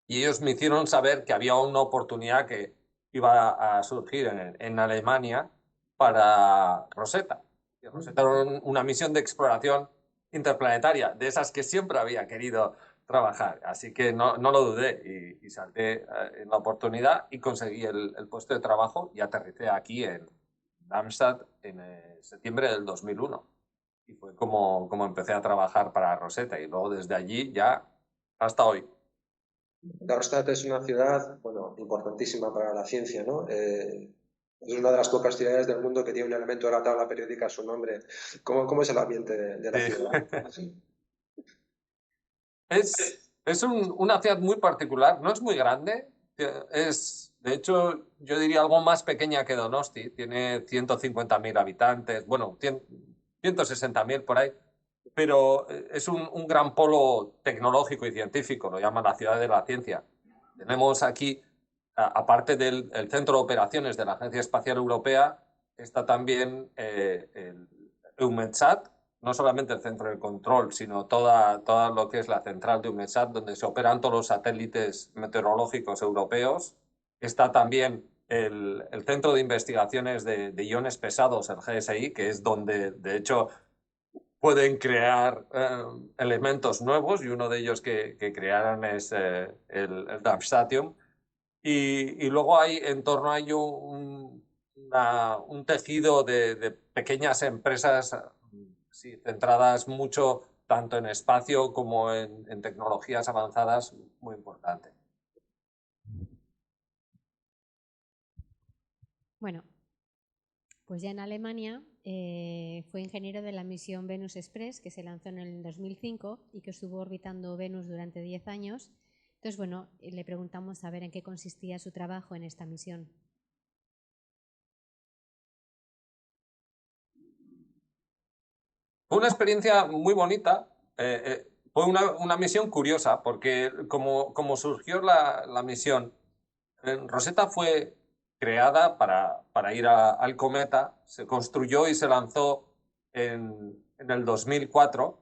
y ellos me hicieron saber que había una oportunidad que iba a surgir en Alemania para Rosetta. Y Rosetta era una misión de exploración interplanetaria, de esas que siempre había querido trabajar. Así que no lo dudé y salté en la oportunidad y conseguí el puesto de trabajo y aterricé aquí en Darmstadt en septiembre del 2001. Y fue como empecé a trabajar para Rosetta y luego desde allí ya hasta hoy. Darmstadt es una ciudad, bueno, importantísima para la ciencia, ¿no? Es una de las pocas ciudades del mundo que tiene un elemento de la tabla periódica a su nombre. ¿Cómo es el ambiente de la ciudad? Es una ciudad muy particular, no es muy grande, de hecho, yo diría algo más pequeña que Donosti, tiene 150.000 habitantes, bueno, 160.000 por ahí, pero es un gran polo tecnológico y científico, lo llaman la ciudad de la ciencia. Tenemos aquí, aparte del centro de operaciones de la Agencia Espacial Europea, está también el EUMETSAT, no solamente el centro de control, sino toda lo que es la central de EUMETSAT, donde se operan todos los satélites meteorológicos europeos. Está también el Centro de Investigaciones de Iones Pesados, el GSI, que es donde, de hecho, pueden crear elementos nuevos, y uno de ellos que crearon es el Darmstadtium. Y luego hay en torno a ello un tejido de pequeñas empresas sí, centradas mucho tanto en espacio como en tecnologías avanzadas, muy importante. Bueno, pues ya en Alemania fue ingeniero de la misión Venus Express, que se lanzó en el 2005 y que estuvo orbitando Venus durante 10 años. Entonces, bueno, le preguntamos a ver en qué consistía su trabajo en esta misión. Fue una experiencia muy bonita. Fue una misión curiosa porque como surgió la misión, Rosetta fue creada para ir al cometa, se construyó y se lanzó en el 2004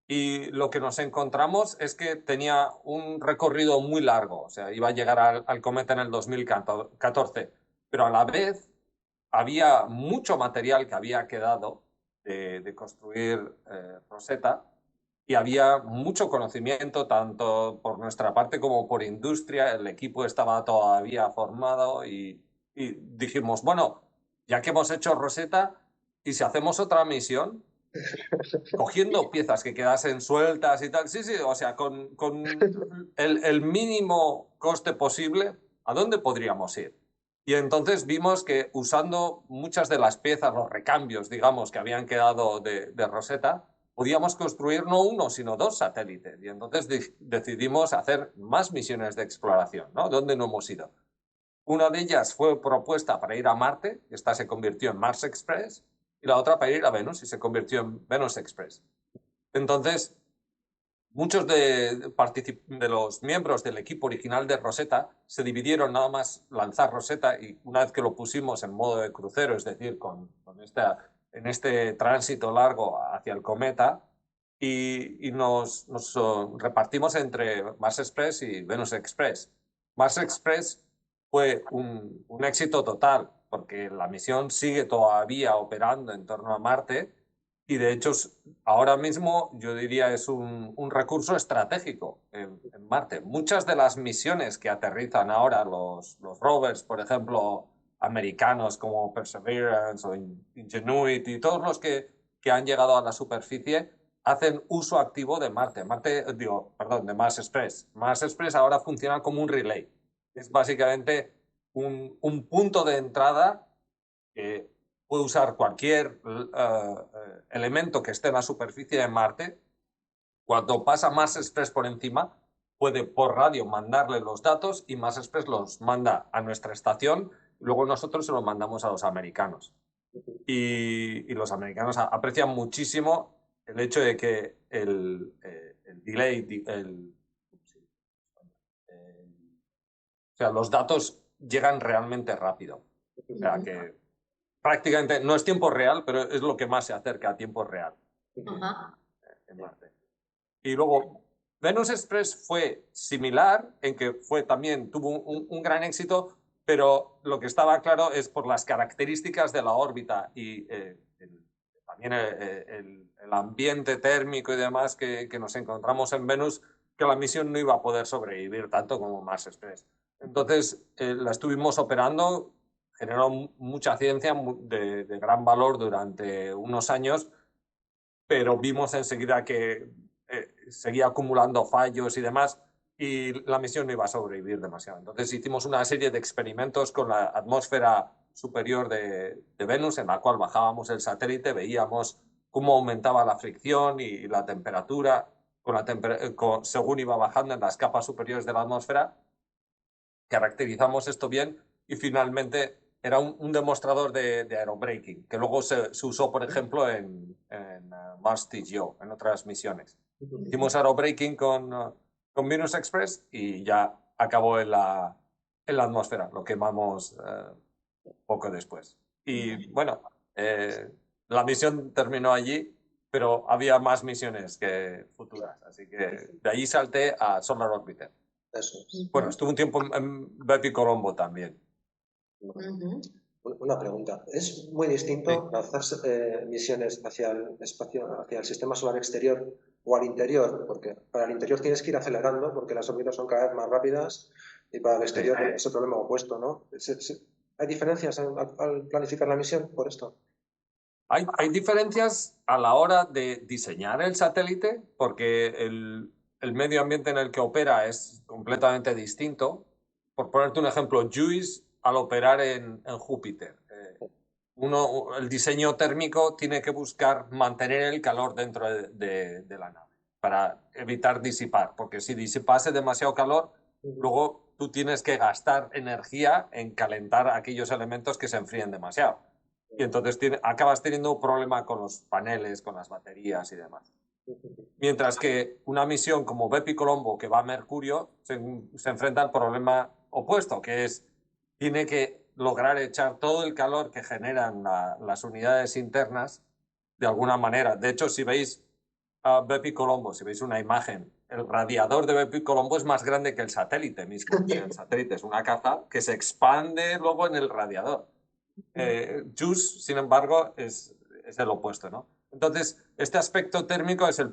y lo que nos encontramos es que tenía un recorrido muy largo, o sea, iba a llegar al cometa en el 2014, pero a la vez había mucho material que había quedado de construir Rosetta y había mucho conocimiento tanto por nuestra parte como por industria. El equipo estaba todavía formado y dijimos, bueno, ya que hemos hecho Rosetta, ¿y si hacemos otra misión? Cogiendo piezas que quedasen sueltas y tal. Sí, sí, o sea, con el mínimo coste posible, ¿a dónde podríamos ir? Y entonces vimos que usando muchas de las piezas, los recambios, digamos, que habían quedado de Rosetta, podíamos construir no uno, sino 2 satélites. Y entonces decidimos hacer más misiones de exploración, ¿no? ¿Dónde no hemos ido? Una de ellas fue propuesta para ir a Marte, y esta se convirtió en Mars Express, y la otra para ir a Venus, y se convirtió en Venus Express. Entonces, muchos de los miembros del equipo original de Rosetta se dividieron nada más lanzar Rosetta y una vez que lo pusimos en modo de crucero, es decir, en este tránsito largo hacia el cometa, y nos repartimos entre Mars Express y Venus Express. Mars Express fue un éxito total, porque la misión sigue todavía operando en torno a Marte y de hecho ahora mismo yo diría es un recurso estratégico en Marte. Muchas de las misiones que aterrizan ahora los rovers, por ejemplo, americanos como Perseverance o Ingenuity, todos los que han llegado a la superficie, hacen uso activo de Marte. De Mars Express. Mars Express ahora funciona como un relay. Es básicamente un punto de entrada que puede usar cualquier elemento que esté en la superficie de Marte. Cuando pasa Mars Express por encima, puede por radio mandarle los datos y Mars Express los manda a nuestra estación y luego nosotros se los mandamos a los americanos. Y los americanos aprecian muchísimo el hecho de que el delay, o sea, los datos llegan realmente rápido. O sea, que prácticamente no es tiempo real, pero es lo que más se acerca a tiempo real en Marte. Y luego, Venus Express fue similar en que tuvo un gran éxito, pero lo que estaba claro es por las características de la órbita y también el ambiente térmico y demás que nos encontramos en Venus, que la misión no iba a poder sobrevivir tanto como Mars Express. Entonces la estuvimos operando, generó mucha ciencia de gran valor durante unos años, pero vimos enseguida que seguía acumulando fallos y demás y la misión no iba a sobrevivir demasiado. Entonces hicimos una serie de experimentos con la atmósfera superior de Venus, en la cual bajábamos el satélite, veíamos cómo aumentaba la fricción y la temperatura según iba bajando en las capas superiores de la atmósfera. Caracterizamos esto bien y finalmente era un demostrador de aerobraking, que luego se usó, por ejemplo, en Mars TGO, en otras misiones. Hicimos aerobraking con Venus Express y ya acabó en la atmósfera, lo quemamos poco después. Y bueno, la misión terminó allí, pero había más misiones que futuras, así que de allí salté a Solar Orbiter. Eso es. Bueno, estuve un tiempo en Bepi Colombo también. Una pregunta. ¿Es muy distinto lanzar misiones hacia el espacio, hacia el sistema solar exterior o al interior? Porque para el interior tienes que ir acelerando porque las órbitas son cada vez más rápidas y para el exterior es el problema opuesto, ¿no? ¿Hay diferencias al planificar la misión por esto? Hay diferencias a la hora de diseñar el satélite porque el medio ambiente en el que opera es completamente distinto. Por ponerte un ejemplo, JUICE al operar en Júpiter. El diseño térmico tiene que buscar mantener el calor dentro de la nave para evitar disipar, porque si disipase demasiado calor, luego tú tienes que gastar energía en calentar aquellos elementos que se enfríen demasiado. Y entonces acabas teniendo un problema con los paneles, con las baterías y demás. Mientras que una misión como Bepi Colombo, que va a Mercurio, se enfrenta al problema opuesto, que es tiene que lograr echar todo el calor que generan las unidades internas de alguna manera. De hecho, si veis a Bepi Colombo, si veis una imagen, el radiador de Bepi Colombo es más grande que el satélite mismo. El satélite es una caja que se expande luego en el radiador. JUICE, sin embargo, es el opuesto, ¿no? Entonces, este aspecto térmico es la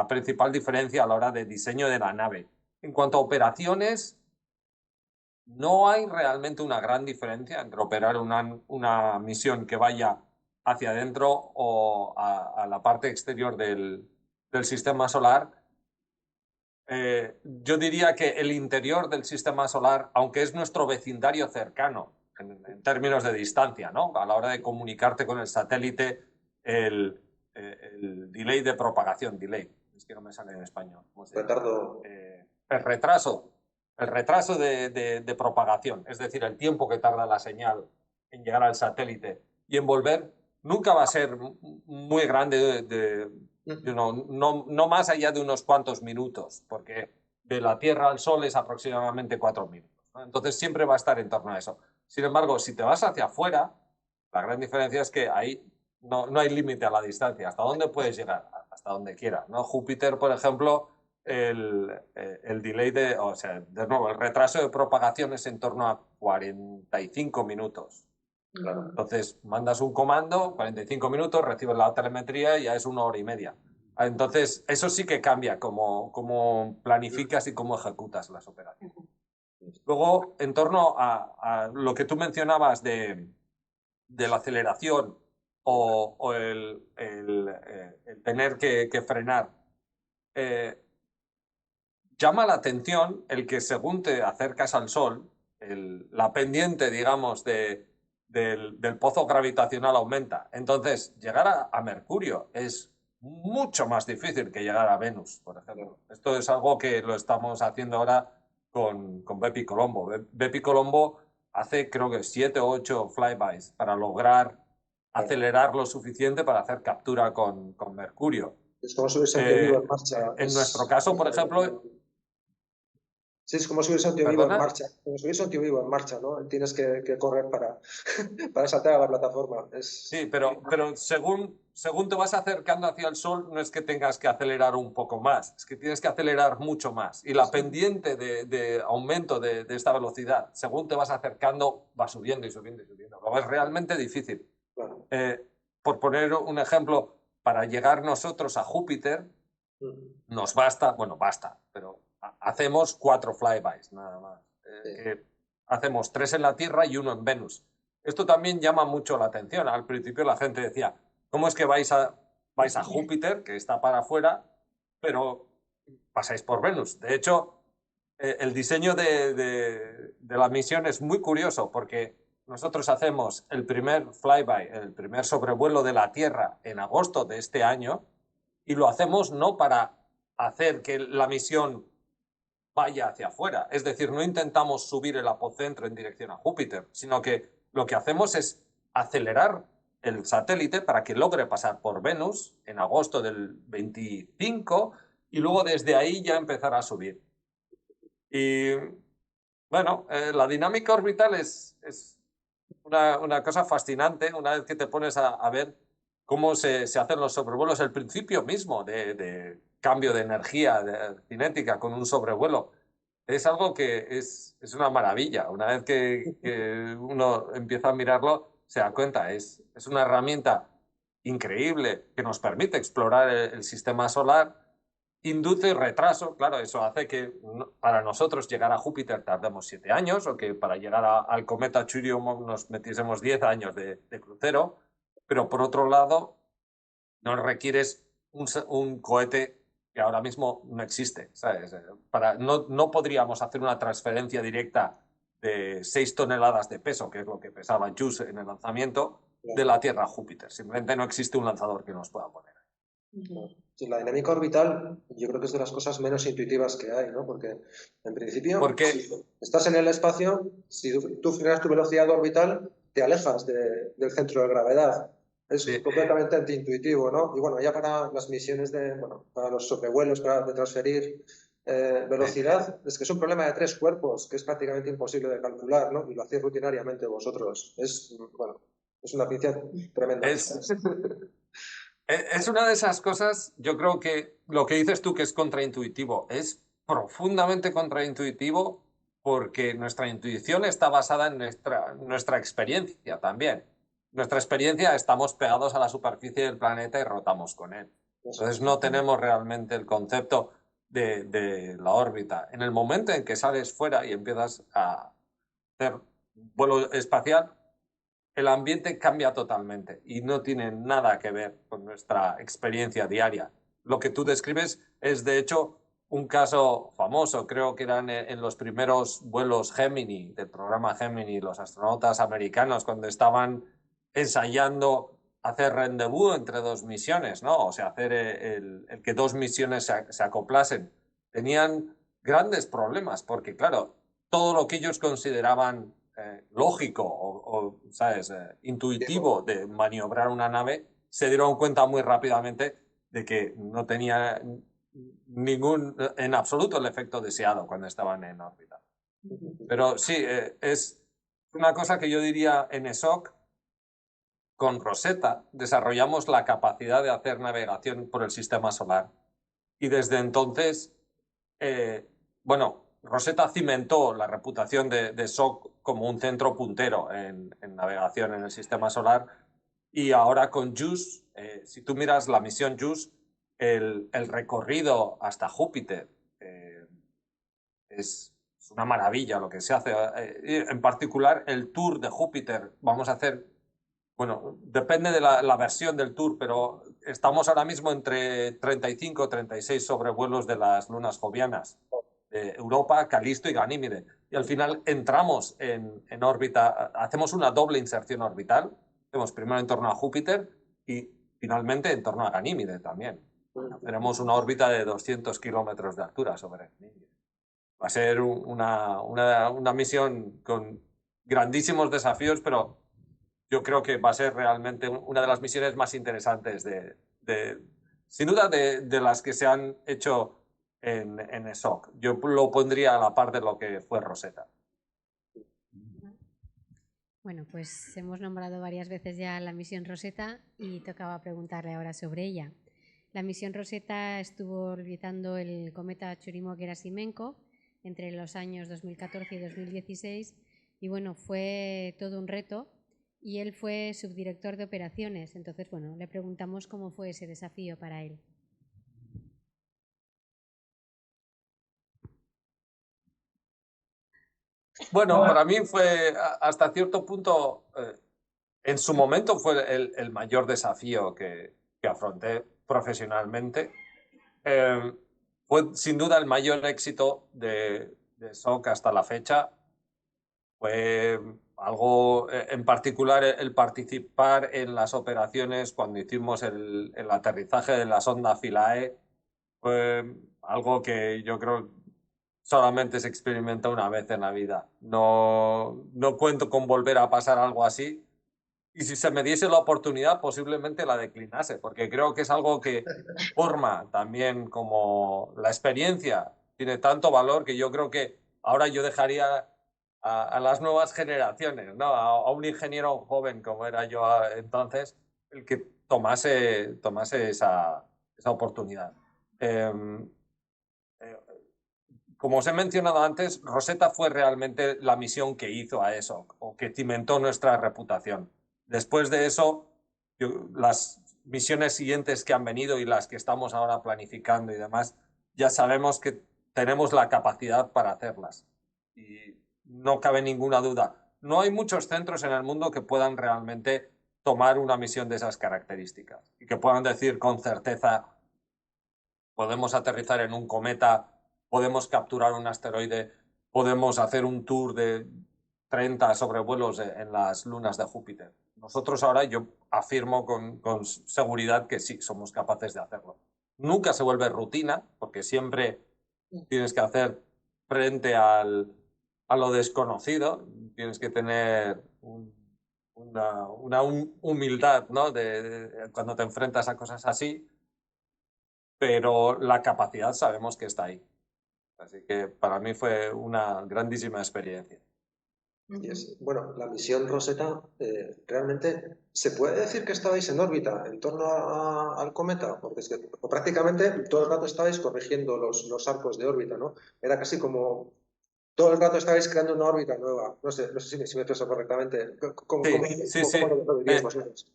principal diferencia a la hora de diseño de la nave. En cuanto a operaciones, no hay realmente una gran diferencia entre operar una misión que vaya hacia adentro o a la parte exterior del sistema solar. Yo diría que el interior del sistema solar, aunque es nuestro vecindario cercano en términos de distancia, ¿no? A la hora de comunicarte con el satélite, el delay de propagación, es que no me sale en español. Retardo. El retraso de propagación, es decir, el tiempo que tarda la señal en llegar al satélite y en volver, nunca va a ser muy grande no más allá de unos cuantos minutos, porque de la Tierra al Sol es aproximadamente 4 minutos, ¿no? Entonces siempre va a estar en torno a eso. Sin embargo, si te vas hacia afuera, la gran diferencia es que ahí no hay límite a la distancia. ¿Hasta dónde puedes llegar? Hasta donde quieras, ¿no? Júpiter, por ejemplo, el delay o sea, de nuevo, el retraso de propagación es en torno a 45 minutos. Claro. Entonces, mandas un comando, 45 minutos, recibes la telemetría y ya es 1 hora y media. Entonces, eso sí que cambia cómo planificas y cómo ejecutas las operaciones. Luego, en torno a lo que tú mencionabas de la aceleración o el tener que frenar, llama la atención el que según te acercas al Sol, la pendiente, digamos, del pozo gravitacional aumenta. Entonces, llegar a Mercurio es mucho más difícil que llegar a Venus, por ejemplo. Esto es algo que lo estamos haciendo ahora con Bepi Colombo. Bepi Colombo hace, creo que 7 o 8 flybys para lograr acelerar lo suficiente para hacer captura con Mercurio. Es como subirse a un tío vivo en marcha. En nuestro caso, por ejemplo... Sí, es como subirse a un tío vivo en marcha. Como subirse a un tío vivo en marcha, ¿no? Tienes que correr para saltar a la plataforma. Sí, pero según te vas acercando hacia el Sol, no es que tengas que acelerar un poco más, es que tienes que acelerar mucho más. Y la pendiente de aumento de esta velocidad, según te vas acercando, va subiendo y subiendo y subiendo. Lo es realmente difícil. Claro. Por poner un ejemplo, para llegar nosotros a Júpiter, nos basta, pero hacemos 4 flybys nada más. Hacemos 3 en la Tierra y 1 en Venus. Esto también llama mucho la atención. Al principio la gente decía, ¿cómo es que vais a Júpiter, que está para afuera, pero pasáis por Venus? De hecho, el diseño de la misión es muy curioso porque nosotros hacemos el primer flyby, el primer sobrevuelo de la Tierra en agosto de este año, y lo hacemos no para hacer que la misión vaya hacia afuera. Es decir, no intentamos subir el apocentro en dirección a Júpiter, sino que lo que hacemos es acelerar el satélite para que logre pasar por Venus en agosto del 25 y luego desde ahí ya empezar a subir. Y bueno, la dinámica orbital es una cosa fascinante una vez que te pones a ver cómo se hacen los sobrevuelos, el principio mismo de cambio de energía cinética con un sobrevuelo. Es algo que es una maravilla. Una vez que uno empieza a mirarlo, se da cuenta. Es una herramienta increíble que nos permite explorar el sistema solar, induce retraso. Claro, eso hace que para nosotros llegar a Júpiter tardemos 7 años o que para llegar al cometa Churyumov nos metiésemos 10 años de crucero. Pero por otro lado, no requieres un cohete que ahora mismo no existe, ¿sabes? No podríamos hacer una transferencia directa de 6 toneladas de peso, que es lo que pesaba JUICE en el lanzamiento, de la Tierra a Júpiter. Simplemente no existe un lanzador que nos pueda poner. Sí, la dinámica orbital yo creo que es de las cosas menos intuitivas que hay, ¿no? Porque en principio, si estás en el espacio, si tú frenas tu velocidad orbital, te alejas del centro de gravedad. Es completamente antiintuitivo, ¿no? Y bueno, ya para las misiones para los sobrevuelos, de transferir velocidad, es que es un problema de 3 cuerpos que es prácticamente imposible de calcular, ¿no? Y lo hacéis rutinariamente vosotros. Es una ciencia tremenda. Es una de esas cosas, yo creo que lo que dices tú que es contraintuitivo, es profundamente contraintuitivo porque nuestra intuición está basada en nuestra experiencia también. Nuestra experiencia, estamos pegados a la superficie del planeta y rotamos con él. Entonces no tenemos realmente el concepto de la órbita. En el momento en que sales fuera y empiezas a hacer vuelo espacial, el ambiente cambia totalmente y no tiene nada que ver con nuestra experiencia diaria. Lo que tú describes es, de hecho, un caso famoso. Creo que eran en los primeros vuelos Gemini, del programa Gemini, los astronautas americanos, cuando estaban ensayando hacer rendezvous entre 2 misiones, ¿no? O sea, hacer el que 2 misiones se acoplasen. Tenían grandes problemas porque, claro, todo lo que ellos consideraban lógico o ¿sabes? Intuitivo de maniobrar una nave, se dieron cuenta muy rápidamente de que no tenía en absoluto el efecto deseado cuando estaban en órbita. Pero sí, es una cosa que yo diría en ESOC. Con Rosetta desarrollamos la capacidad de hacer navegación por el sistema solar y desde entonces bueno, Rosetta cimentó la reputación de SOC como un centro puntero en navegación en el sistema solar, y ahora con JUICE, si tú miras la misión JUICE, el recorrido hasta Júpiter es una maravilla lo que se hace. En particular, el tour de Júpiter, vamos a hacer, bueno, depende de la versión del tour, pero estamos ahora mismo entre 35 y 36 sobrevuelos de las lunas jovianas, Europa, Calisto y Ganímede. Y al final entramos en órbita, hacemos una doble inserción orbital, hacemos primero en torno a Júpiter y finalmente en torno a Ganímede también. Tenemos una órbita de 200 kilómetros de altura sobre Ganímede. Va a ser una misión con grandísimos desafíos, pero yo creo que va a ser realmente una de las misiones más interesantes sin duda, de las que se han hecho en ESOC. Yo lo pondría a la par de lo que fue Rosetta. Bueno, pues hemos nombrado varias veces ya la misión Rosetta y tocaba preguntarle ahora sobre ella. La misión Rosetta estuvo orbitando el cometa Churyumov-Gerasimenko entre los años 2014 y 2016 y bueno, fue todo un reto y él fue subdirector de operaciones. Entonces, bueno, le preguntamos cómo fue ese desafío para él. Bueno, para mí fue hasta cierto punto, en su momento fue el mayor desafío que afronté profesionalmente. Fue sin duda el mayor éxito de SOC hasta la fecha. Fue algo, en particular, el participar en las operaciones cuando hicimos el aterrizaje de la sonda Philae. Fue algo que yo creo solamente se experimenta una vez en la vida. No cuento con volver a pasar algo así. Y si se me diese la oportunidad, posiblemente la declinase, porque creo que es algo que forma también, como la experiencia tiene tanto valor, que yo creo que ahora yo dejaría a las nuevas generaciones, ¿no? A un ingeniero joven como era yo entonces, el que tomase esa oportunidad. Como os he mencionado antes, Rosetta fue realmente la misión que hizo a eso, o que cimentó nuestra reputación. Después de eso, las misiones siguientes que han venido y las que estamos ahora planificando y demás, ya sabemos que tenemos la capacidad para hacerlas. Y no cabe ninguna duda. No hay muchos centros en el mundo que puedan realmente tomar una misión de esas características y que puedan decir con certeza, podemos aterrizar en un cometa, podemos capturar un asteroide, podemos hacer un tour de 30 sobrevuelos en las lunas de Júpiter. Nosotros ahora, yo afirmo con seguridad que sí, somos capaces de hacerlo. Nunca se vuelve rutina, porque siempre tienes que hacer frente a lo desconocido, tienes que tener una humildad, ¿no? Cuando te enfrentas a cosas así, pero la capacidad sabemos que está ahí. Así que para mí fue una grandísima experiencia. Bueno, la misión Rosetta, realmente, ¿se puede decir que estabais en órbita en torno al cometa? Porque es que prácticamente todo el rato estabais corrigiendo los arcos de órbita, ¿no? Era casi como todo el rato estabais creando una órbita nueva. No sé si me expreso correctamente. ¿Cómo lo diríais vosotros?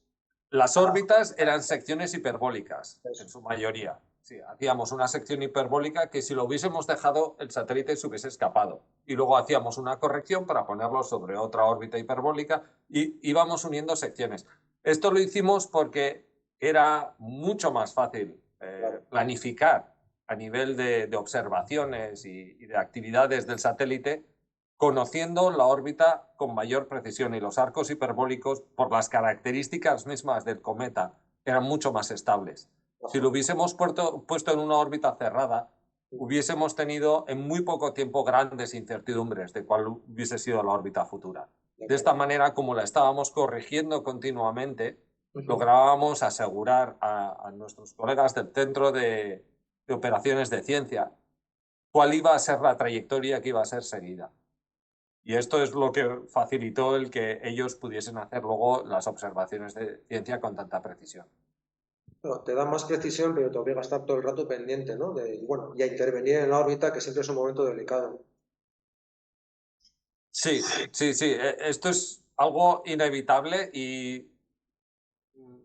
Las órbitas eran secciones hiperbólicas, en su mayoría. Sí, hacíamos una sección hiperbólica que si lo hubiésemos dejado, el satélite se hubiese escapado. Y luego hacíamos una corrección para ponerlo sobre otra órbita hiperbólica y íbamos uniendo secciones. Esto lo hicimos porque era mucho más fácil planificar a nivel de observaciones y de actividades del satélite, conociendo la órbita con mayor precisión, y los arcos hiperbólicos, por las características mismas del cometa, eran mucho más estables. Si lo hubiésemos puesto en una órbita cerrada, hubiésemos tenido en muy poco tiempo grandes incertidumbres de cuál hubiese sido la órbita futura. De esta manera, como la estábamos corrigiendo continuamente, lográbamos asegurar a nuestros colegas del Centro de Operaciones de Ciencia cuál iba a ser la trayectoria que iba a ser seguida. Y esto es lo que facilitó el que ellos pudiesen hacer luego las observaciones de ciencia con tanta precisión. Bueno, te da más precisión, pero te obliga a estar todo el rato pendiente, ¿no? Y a intervenir en la órbita, que siempre es un momento delicado. Sí, sí, sí. Esto es algo inevitable y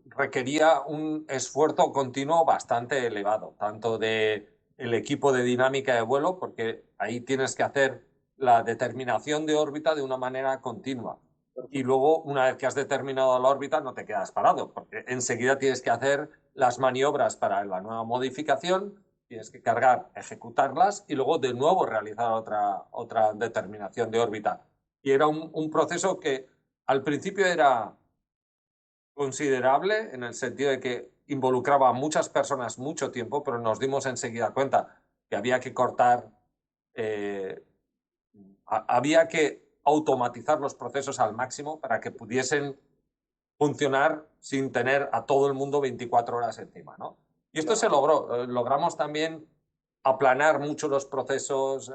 requería un esfuerzo continuo bastante elevado, tanto del equipo de dinámica de vuelo, porque ahí tienes que hacer la determinación de órbita de una manera continua. Y luego, una vez que has determinado la órbita, no te quedas parado, porque enseguida tienes que hacer las maniobras para la nueva modificación, tienes que cargar, ejecutarlas y luego de nuevo realizar otra determinación de órbita. Y era un proceso que al principio era considerable en el sentido de que involucraba a muchas personas mucho tiempo, pero nos dimos enseguida cuenta que había que cortar, había que automatizar los procesos al máximo para que pudiesen funcionar sin tener a todo el mundo 24 horas encima, ¿no? Y esto se logró. Logramos también aplanar mucho los procesos,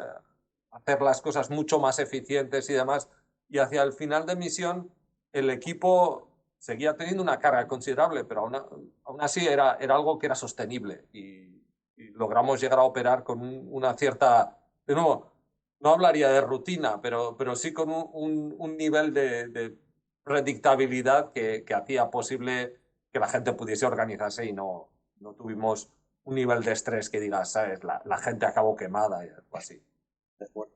hacer las cosas mucho más eficientes y demás. Y hacia el final de misión, el equipo seguía teniendo una carga considerable, pero aún así era algo que era sostenible y logramos llegar a operar con una cierta, de nuevo, no hablaría de rutina, pero sí con un nivel de predictabilidad que hacía posible que la gente pudiese organizarse y no tuvimos un nivel de estrés que digas, ¿sabes? La gente acabó quemada y algo así. De acuerdo.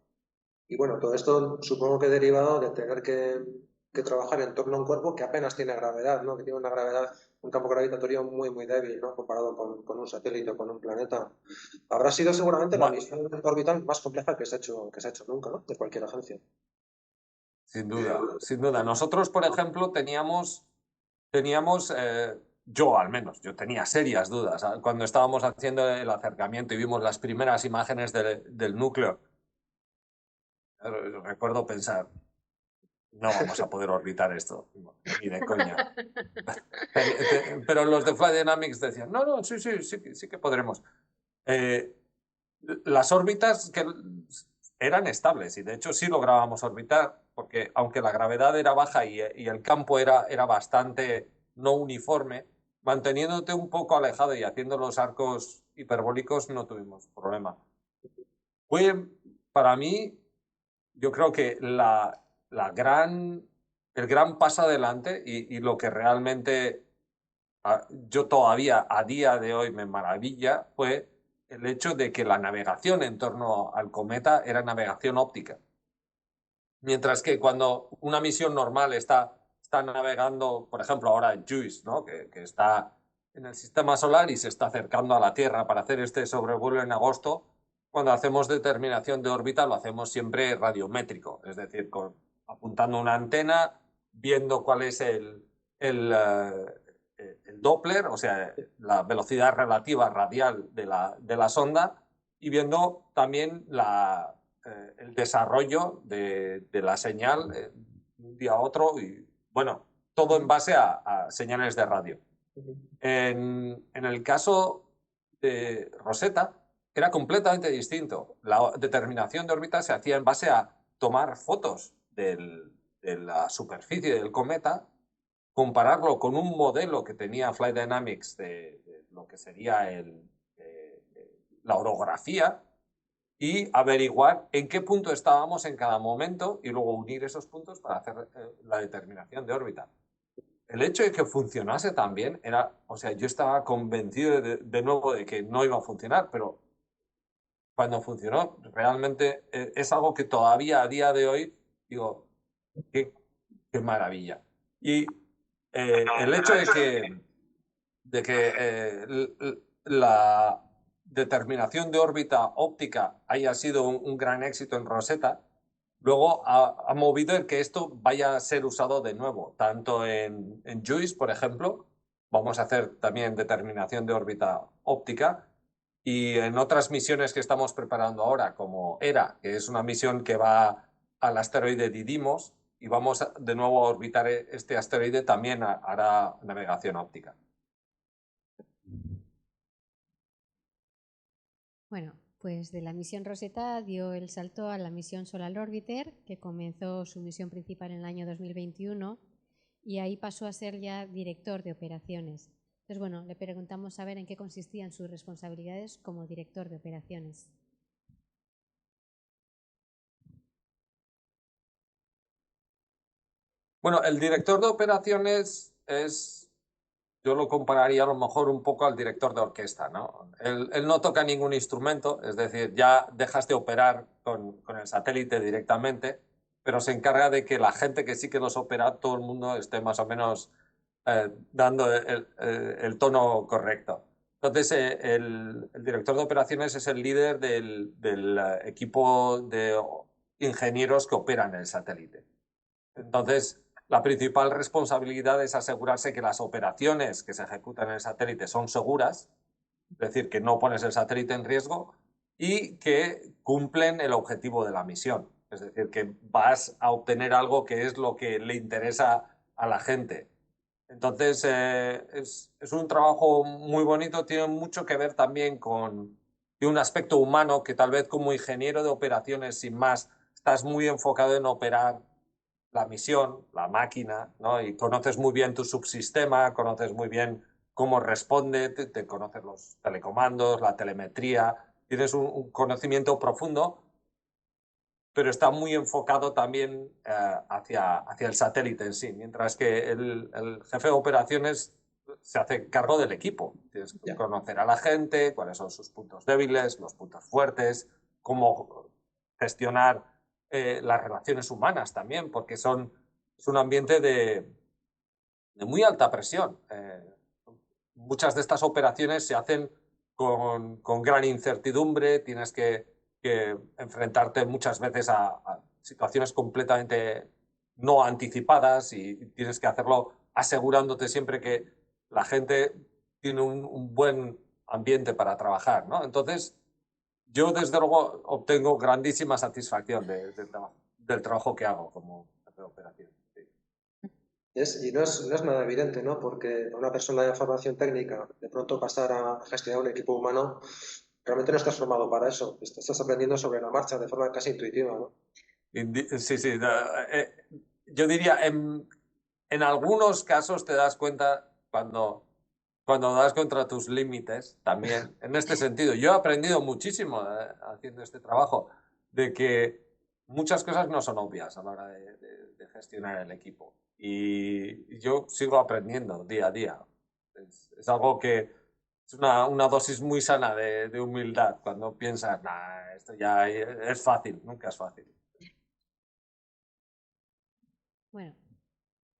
Y bueno, todo esto supongo que derivado de tener que trabajar en torno a un cuerpo que apenas tiene gravedad, ¿no? Que tiene una gravedad, un campo gravitatorio muy, muy débil, ¿no? Comparado con un satélite o con un planeta. Habrá sido seguramente la misión orbital más compleja que se ha hecho nunca, ¿no? De cualquier agencia. Sin duda, sin duda. Nosotros, por ejemplo, teníamos yo al menos, yo tenía serias dudas cuando estábamos haciendo el acercamiento y vimos las primeras imágenes del núcleo. Recuerdo pensar, no vamos a poder orbitar esto, ni de coña. Pero los de Flight Dynamics decían, no, sí que podremos. Las órbitas que eran estables y de hecho sí lográbamos orbitar, porque aunque la gravedad era baja y el campo era bastante no uniforme, manteniéndote un poco alejado y haciendo los arcos hiperbólicos no tuvimos problema. Fue para mí, yo creo que el gran paso adelante y lo que realmente yo todavía a día de hoy me maravilla fue el hecho de que la navegación en torno al cometa era navegación óptica. Mientras que cuando una misión normal está navegando, por ejemplo, ahora JUICE, ¿no? que está en el sistema solar y se está acercando a la Tierra para hacer este sobrevuelo en agosto, cuando hacemos determinación de órbita lo hacemos siempre radiométrico, es decir, apuntando una antena, viendo cuál es el Doppler, o sea, la velocidad relativa radial de la sonda, y viendo también el desarrollo de la señal de un día a otro, y bueno, todo en base a señales de radio. En el caso de Rosetta era completamente distinto. La determinación de órbita se hacía en base a tomar fotos de la superficie del cometa, compararlo con un modelo que tenía Flight Dynamics de lo que sería la orografía y averiguar en qué punto estábamos en cada momento y luego unir esos puntos para hacer la determinación de órbita. El hecho de que funcionase también era, o sea, yo estaba convencido de nuevo de que no iba a funcionar, pero cuando funcionó realmente es algo que todavía a día de hoy digo, qué maravilla. Y el hecho de que la determinación de órbita óptica haya sido un gran éxito en Rosetta, luego ha movido el que esto vaya a ser usado de nuevo, tanto en JUICE, por ejemplo, vamos a hacer también determinación de órbita óptica, y en otras misiones que estamos preparando ahora, como ERA, que es una misión que va al asteroide Didymos, y vamos de nuevo a orbitar este asteroide, también hará navegación óptica. Bueno, pues de la misión Rosetta dio el salto a la misión Solar Orbiter, que comenzó su misión principal en el año 2021 y ahí pasó a ser ya director de operaciones. Entonces, bueno, le preguntamos a ver en qué consistían sus responsabilidades como director de operaciones. Bueno, el director de operaciones yo lo compararía a lo mejor un poco al director de orquesta, ¿no? Él no toca ningún instrumento, es decir, ya dejas de operar con el satélite directamente, pero se encarga de que la gente que sí que los opera, todo el mundo esté más o menos dando el tono correcto. Entonces, el director de operaciones es el líder del equipo de ingenieros que operan el satélite. Entonces, la principal responsabilidad es asegurarse que las operaciones que se ejecutan en el satélite son seguras, es decir, que no pones el satélite en riesgo y que cumplen el objetivo de la misión. Es decir, que vas a obtener algo que es lo que le interesa a la gente. Entonces, es un trabajo muy bonito, tiene mucho que ver también con un aspecto humano que tal vez como ingeniero de operaciones, sin más, estás muy enfocado en operar la misión, la máquina, ¿no? Y conoces muy bien tu subsistema, conoces muy bien cómo responde, te conoces los telecomandos, la telemetría, tienes un conocimiento profundo, pero está muy enfocado también hacia el satélite en sí, mientras que el jefe de operaciones se hace cargo del equipo. Tienes que conocer a la gente, cuáles son sus puntos débiles, los puntos fuertes, cómo gestionar las relaciones humanas también, porque es un ambiente de muy alta presión. Muchas de estas operaciones se hacen con gran incertidumbre, tienes que enfrentarte muchas veces a situaciones completamente no anticipadas y tienes que hacerlo asegurándote siempre que la gente tiene un buen ambiente para trabajar, ¿no? Entonces, yo desde luego obtengo grandísima satisfacción del trabajo que hago como jefe de operación. Y no es nada evidente, ¿no? Porque para una persona de formación técnica, de pronto pasar a gestionar un equipo humano, realmente no estás formado para eso. Estás aprendiendo sobre la marcha de forma casi intuitiva, ¿no? Sí, sí. Yo diría, en algunos casos te das cuenta cuando das contra tus límites también. En este sentido, yo he aprendido muchísimo haciendo este trabajo de que muchas cosas no son obvias a la hora de gestionar el equipo. Y yo sigo aprendiendo día a día. Es algo que es una dosis muy sana de humildad cuando piensas, nah, esto ya es fácil, nunca es fácil. Bueno,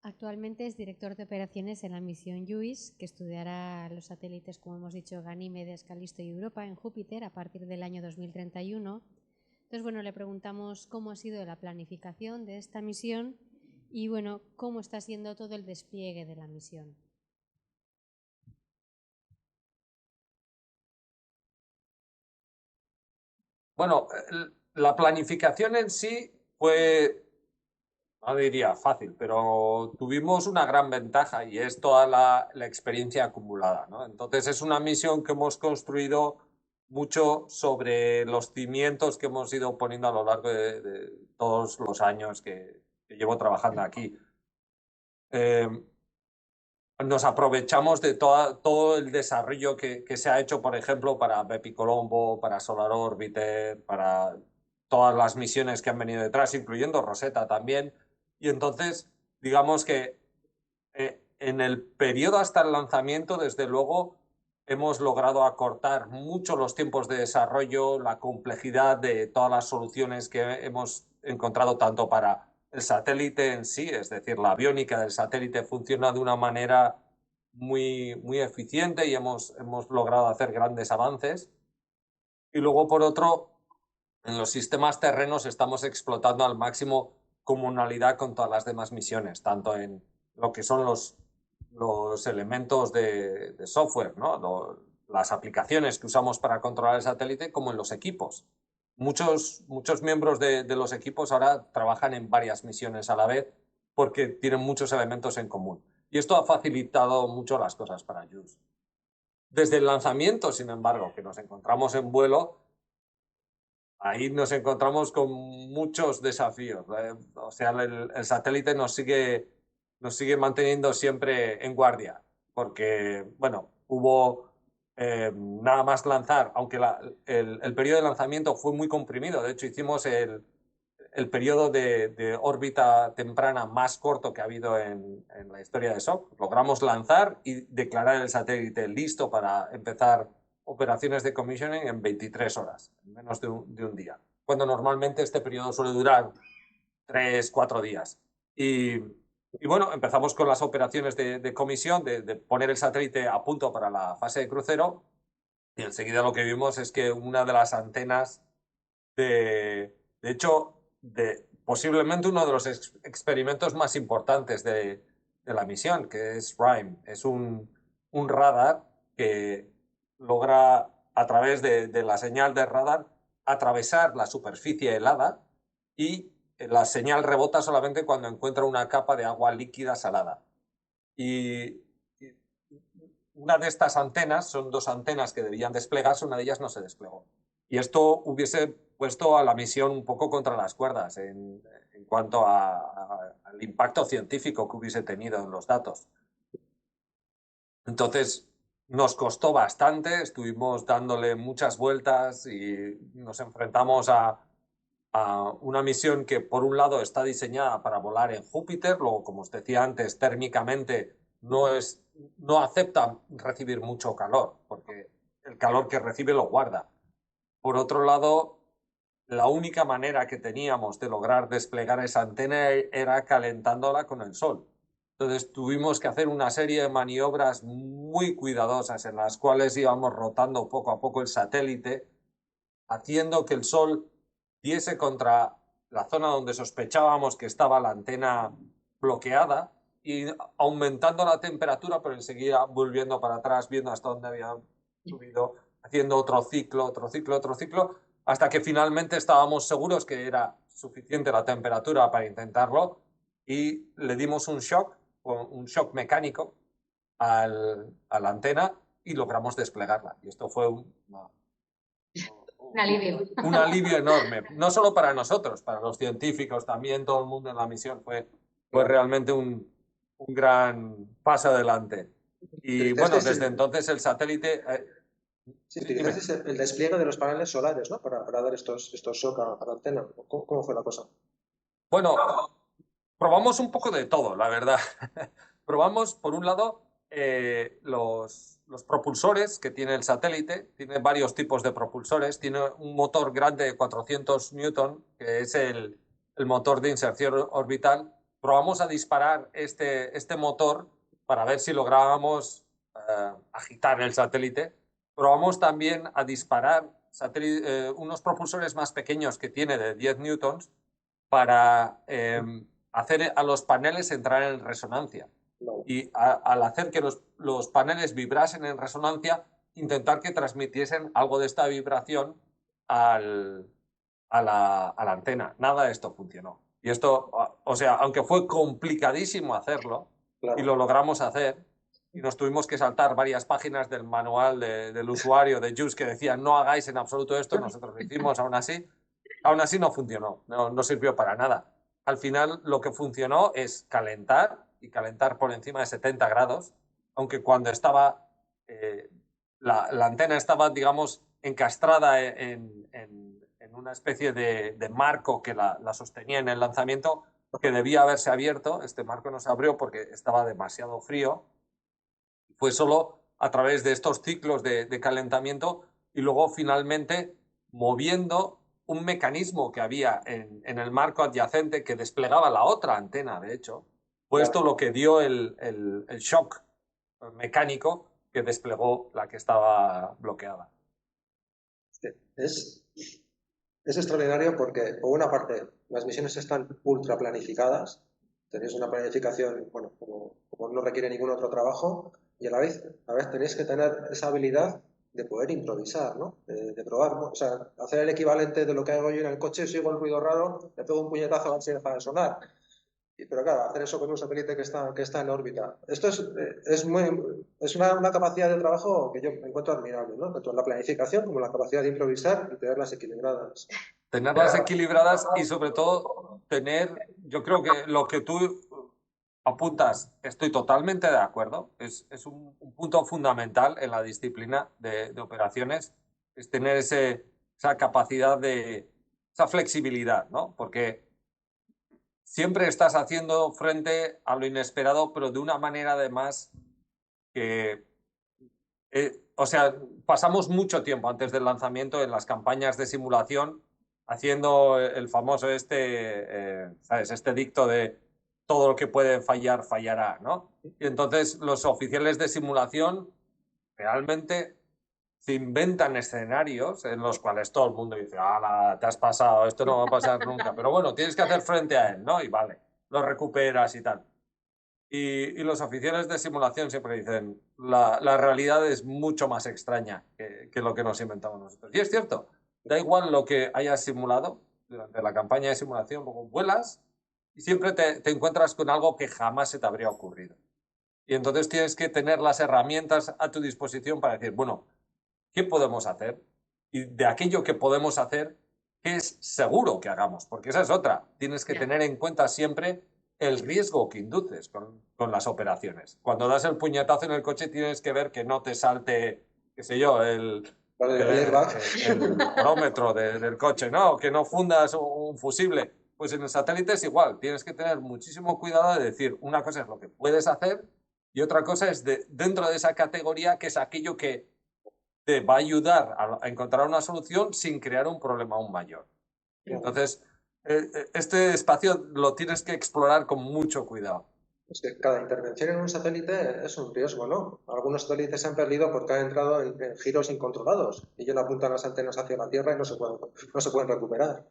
actualmente es director de operaciones en la misión JUICE, que estudiará los satélites, como hemos dicho, Ganímedes, Calisto y Europa en Júpiter a partir del año 2031. Entonces, bueno, le preguntamos cómo ha sido la planificación de esta misión y, bueno, cómo está siendo todo el despliegue de la misión. Bueno, la planificación en sí fue, no diría fácil, pero tuvimos una gran ventaja y es toda la experiencia acumulada, ¿no? Entonces es una misión que hemos construido mucho sobre los cimientos que hemos ido poniendo a lo largo de todos los años que llevo trabajando aquí. Nos aprovechamos de todo el desarrollo que se ha hecho, por ejemplo, para Bepi Colombo, para Solar Orbiter, para todas las misiones que han venido detrás, incluyendo Rosetta también. Y entonces, digamos que en el periodo hasta el lanzamiento, desde luego, hemos logrado acortar mucho los tiempos de desarrollo, la complejidad de todas las soluciones que hemos encontrado tanto para el satélite en sí, es decir, la aviónica del satélite funciona de una manera muy eficiente y hemos logrado hacer grandes avances. Y luego, por otro, en los sistemas terrenos estamos explotando al máximo comunalidad con todas las demás misiones, tanto en lo que son los elementos de software, ¿no? Las aplicaciones que usamos para controlar el satélite, como en los equipos. Muchos miembros de los equipos ahora trabajan en varias misiones a la vez porque tienen muchos elementos en común. Y esto ha facilitado mucho las cosas para JUICE. Desde el lanzamiento, sin embargo, que nos encontramos en vuelo, ahí nos encontramos con muchos desafíos. O sea, el satélite nos sigue manteniendo siempre en guardia. porque, bueno, hubo nada más lanzar, aunque el periodo de lanzamiento fue muy comprimido. De hecho, hicimos el periodo de órbita temprana más corto que ha habido en la historia de SOC. Logramos lanzar y declarar el satélite listo para empezar operaciones de commissioning en 23 horas, en menos de un día, cuando normalmente este periodo suele durar 3-4 días. Y bueno, empezamos con las operaciones de comisión, de poner el satélite a punto para la fase de crucero, y enseguida lo que vimos es que una de las antenas de hecho, posiblemente uno de los experimentos más importantes de la misión, que es RIME. Es un radar que logra, a través de la señal de radar, atravesar la superficie helada, y la señal rebota solamente cuando encuentra una capa de agua líquida salada. Y una de estas antenas, son 2 antenas que debían desplegarse, una de ellas no se desplegó. Y esto hubiese puesto a la misión un poco contra las cuerdas en cuanto al impacto científico que hubiese tenido en los datos. Entonces, nos costó bastante, estuvimos dándole muchas vueltas y nos enfrentamos a una misión que, por un lado, está diseñada para volar en Júpiter, luego, como os decía antes, térmicamente no acepta recibir mucho calor, porque el calor que recibe lo guarda. Por otro lado, la única manera que teníamos de lograr desplegar esa antena era calentándola con el sol. Entonces tuvimos que hacer una serie de maniobras muy cuidadosas en las cuales íbamos rotando poco a poco el satélite, haciendo que el sol diese contra la zona donde sospechábamos que estaba la antena bloqueada, y aumentando la temperatura, pero enseguida volviendo para atrás, viendo hasta dónde había subido, haciendo otro ciclo, hasta que finalmente estábamos seguros que era suficiente la temperatura para intentarlo, y le dimos un shock mecánico a la antena y logramos desplegarla. Y esto fue un alivio. Un alivio enorme, no solo para nosotros, para los científicos, también todo el mundo en la misión. Fue realmente un gran paso adelante. Y bueno, desde entonces el satélite... Sí, utilizasteis el despliegue de los paneles solares, ¿no? Para dar estos shock a la antena. ¿Cómo fue la cosa? Bueno, probamos un poco de todo, la verdad. Probamos, por un lado, los propulsores que tiene el satélite. Tiene varios tipos de propulsores. Tiene un motor grande de 400 Newton, que es el motor de inserción orbital. Probamos a disparar este motor para ver si lográbamos agitar el satélite. Probamos también a disparar unos propulsores más pequeños que tiene de 10 newtons para hacer a los paneles entrar en resonancia. Y al hacer que los paneles vibrasen en resonancia, intentar que transmitiesen algo de esta vibración a la antena. Nada de esto funcionó. Y esto, o sea, aunque fue complicadísimo hacerlo, y lo logramos hacer, y nos tuvimos que saltar varias páginas del manual del usuario de JUICE que decían no hagáis en absoluto esto, nosotros lo hicimos aún así no funcionó, no sirvió para nada. Al final lo que funcionó es calentar, y calentar por encima de 70 grados, aunque cuando estaba la antena estaba, digamos, encastrada en una especie de marco que la sostenía en el lanzamiento, que debía haberse abierto. Este marco no se abrió porque estaba demasiado frío. Fue solo a través de estos ciclos de calentamiento y luego finalmente moviendo un mecanismo que había en el marco adyacente que desplegaba la otra antena, de hecho. Fue esto lo que dio el shock mecánico que desplegó la que estaba bloqueada. Es extraordinario porque, por una parte, las misiones están ultra planificadas, tenéis una planificación, bueno, como no requiere ningún otro trabajo, y a la vez tenéis que tener esa habilidad de poder improvisar, ¿no? De probar, ¿no? O sea, hacer el equivalente de lo que hago yo en el coche, si oigo el ruido raro, le pego un puñetazo a ver si deja de sonar. Pero claro, hacer eso con un satélite que está en órbita. Esto es una capacidad de trabajo que yo encuentro admirable, ¿no? Tanto en la planificación como en la capacidad de improvisar y tenerlas equilibradas. Tenerlas equilibradas y sobre todo tener, yo creo que lo que tú apuntas, estoy totalmente de acuerdo, es un punto fundamental en la disciplina de operaciones, es tener esa capacidad esa flexibilidad, ¿no? Porque siempre estás haciendo frente a lo inesperado, pero de una manera además que... o sea, pasamos mucho tiempo antes del lanzamiento en las campañas de simulación haciendo el famoso ¿sabes? Este dicto de todo lo que puede fallar, fallará, ¿no? Y entonces los oficiales de simulación realmente se inventan escenarios en los cuales todo el mundo dice, ¡hala, te has pasado, esto no va a pasar nunca! Pero bueno, tienes que hacer frente a él, ¿no? Y vale, lo recuperas y tal. Y los oficiales de simulación siempre dicen, la realidad es mucho más extraña que lo que nos inventamos nosotros. Y es cierto, da igual lo que hayas simulado durante la campaña de simulación, luego vuelas y siempre te encuentras con algo que jamás se te habría ocurrido. Y entonces tienes que tener las herramientas a tu disposición para decir, bueno, ¿qué podemos hacer? Y de aquello que podemos hacer, ¿qué es seguro que hagamos? Porque esa es otra. Tienes que tener en cuenta siempre el riesgo que induces con las operaciones. Cuando das el puñetazo en el coche tienes que ver que no te salte, qué sé yo, el barómetro del coche, ¿no? Que no fundas un fusible. Pues en el satélite es igual. Tienes que tener muchísimo cuidado de decir, una cosa es lo que puedes hacer y otra cosa es dentro de esa categoría que es aquello que te va a ayudar a encontrar una solución sin crear un problema aún mayor. Entonces, este espacio lo tienes que explorar con mucho cuidado. Es que cada intervención en un satélite es un riesgo, ¿no? Algunos satélites se han perdido porque han entrado en giros incontrolados y ya no apuntan las antenas hacia la Tierra y no se pueden recuperar.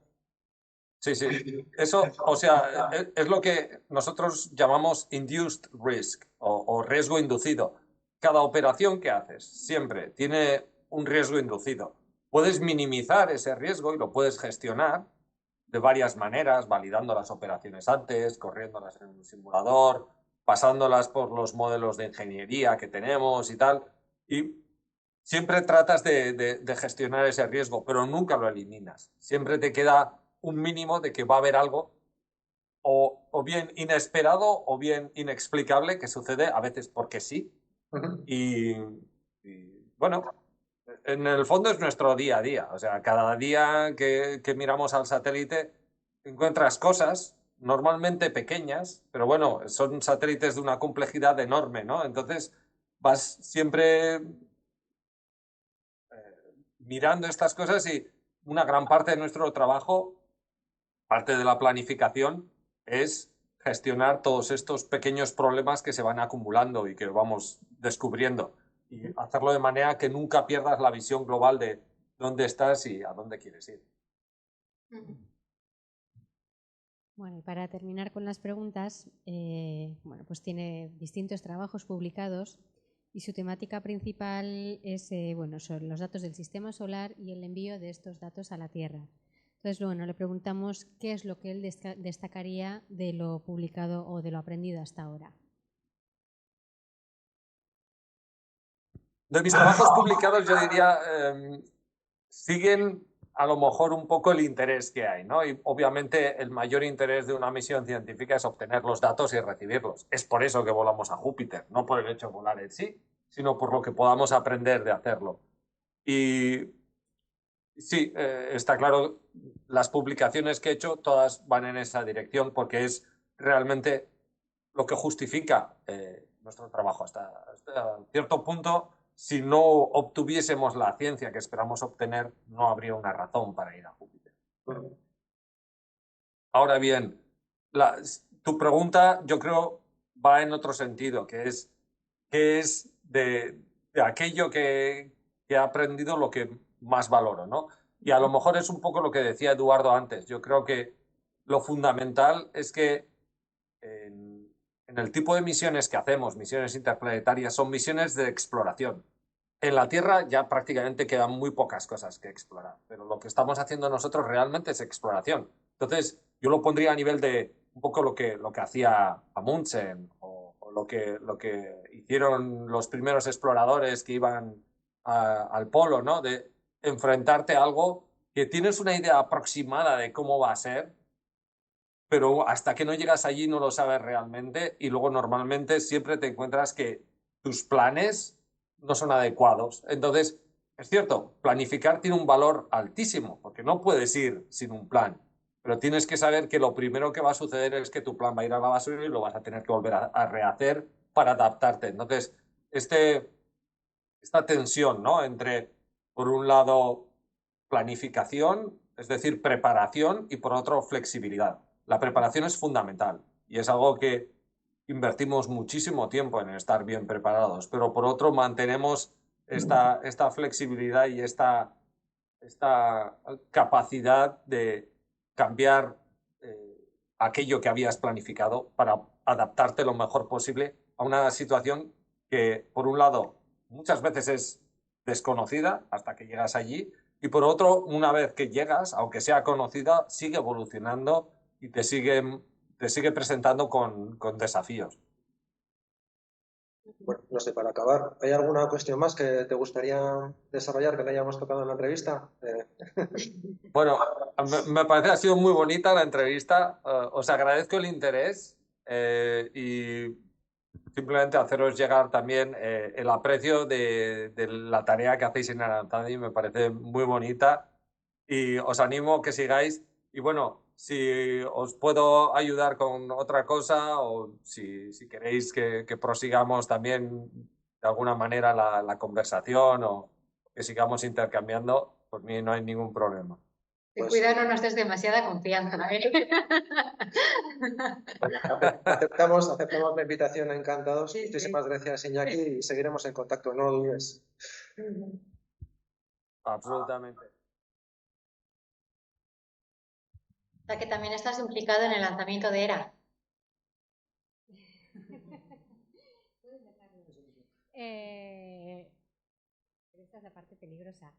Sí, sí. Eso, o sea, es lo que nosotros llamamos induced risk o riesgo inducido. Cada operación que haces siempre tiene un riesgo inducido. Puedes minimizar ese riesgo y lo puedes gestionar de varias maneras, validando las operaciones antes, corriéndolas en un simulador, pasándolas por los modelos de ingeniería que tenemos y tal. Y siempre tratas de gestionar ese riesgo, pero nunca lo eliminas. Siempre te queda un mínimo de que va a haber algo o bien inesperado o bien inexplicable que sucede a veces porque sí. Y bueno, en el fondo es nuestro día a día. O sea, cada día que miramos al satélite encuentras cosas normalmente pequeñas, pero bueno, son satélites de una complejidad enorme, ¿no? Entonces vas siempre mirando estas cosas y una gran parte de nuestro trabajo, parte de la planificación, es gestionar todos estos pequeños problemas que se van acumulando y que vamos descubriendo y hacerlo de manera que nunca pierdas la visión global de dónde estás y a dónde quieres ir. Bueno, y para terminar con las preguntas, bueno, pues tiene distintos trabajos publicados y su temática principal es, bueno, son los datos del sistema solar y el envío de estos datos a la Tierra. Entonces, bueno, le preguntamos qué es lo que él destacaría de lo publicado o de lo aprendido hasta ahora. De mis trabajos publicados, yo diría, siguen a lo mejor un poco el interés que hay, ¿no? Y obviamente el mayor interés de una misión científica es obtener los datos y recibirlos. Es por eso que volamos a Júpiter, no por el hecho de volar en sí, sino por lo que podamos aprender de hacerlo. Y sí, está claro, las publicaciones que he hecho todas van en esa dirección porque es realmente lo que justifica nuestro trabajo. Hasta cierto punto, si no obtuviésemos la ciencia que esperamos obtener, no habría una razón para ir a Júpiter. Ahora bien, tu pregunta yo creo va en otro sentido, que es ¿qué es de aquello que he aprendido lo que más valoro, ¿no? Y a lo mejor es un poco lo que decía Eduardo antes. Yo creo que lo fundamental es que en el tipo de misiones que hacemos, misiones interplanetarias, son misiones de exploración. En la Tierra ya prácticamente quedan muy pocas cosas que explorar, pero lo que estamos haciendo nosotros realmente es exploración. Entonces, yo lo pondría a nivel de un poco lo que hacía Amundsen o lo que hicieron los primeros exploradores que iban al polo, ¿no? De enfrentarte a algo que tienes una idea aproximada de cómo va a ser, pero hasta que no llegas allí no lo sabes realmente y luego normalmente siempre te encuentras que tus planes no son adecuados. Entonces, es cierto, planificar tiene un valor altísimo, porque no puedes ir sin un plan, pero tienes que saber que lo primero que va a suceder es que tu plan va a ir a la basura y lo vas a tener que volver a rehacer para adaptarte. Entonces, esta tensión, ¿no? Entre, por un lado, planificación, es decir, preparación, y por otro, flexibilidad. La preparación es fundamental y es algo que invertimos muchísimo tiempo en estar bien preparados, pero por otro mantenemos esta flexibilidad y esta capacidad de cambiar aquello que habías planificado para adaptarte lo mejor posible a una situación que, por un lado, muchas veces es desconocida hasta que llegas allí, y por otro, una vez que llegas, aunque sea conocida, sigue evolucionando y te sigue presentando con desafíos. Bueno, no sé, para acabar, ¿hay alguna cuestión más que te gustaría desarrollar que no hayamos tocado en la entrevista? Bueno, me parece que ha sido muy bonita la entrevista. Os agradezco el interés y simplemente haceros llegar también el aprecio de la tarea que hacéis en Arantadi. Me parece muy bonita y os animo que sigáis. Y bueno, si os puedo ayudar con otra cosa o si queréis que prosigamos también de alguna manera la conversación o que sigamos intercambiando, por mí no hay ningún problema. Pues, cuidado, no nos des demasiada confianza. Aceptamos la invitación, encantados. Sí, muchísimas gracias, Iñaki, y seguiremos en contacto, no lo dudes. Absolutamente. O sea que también estás implicado en el lanzamiento de ERA. Pero esta es la parte peligrosa.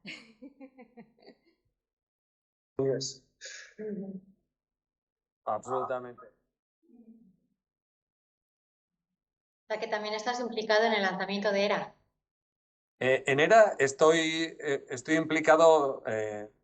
Absolutamente. O sea que también estás implicado en el lanzamiento de ERA. En ERA estoy implicado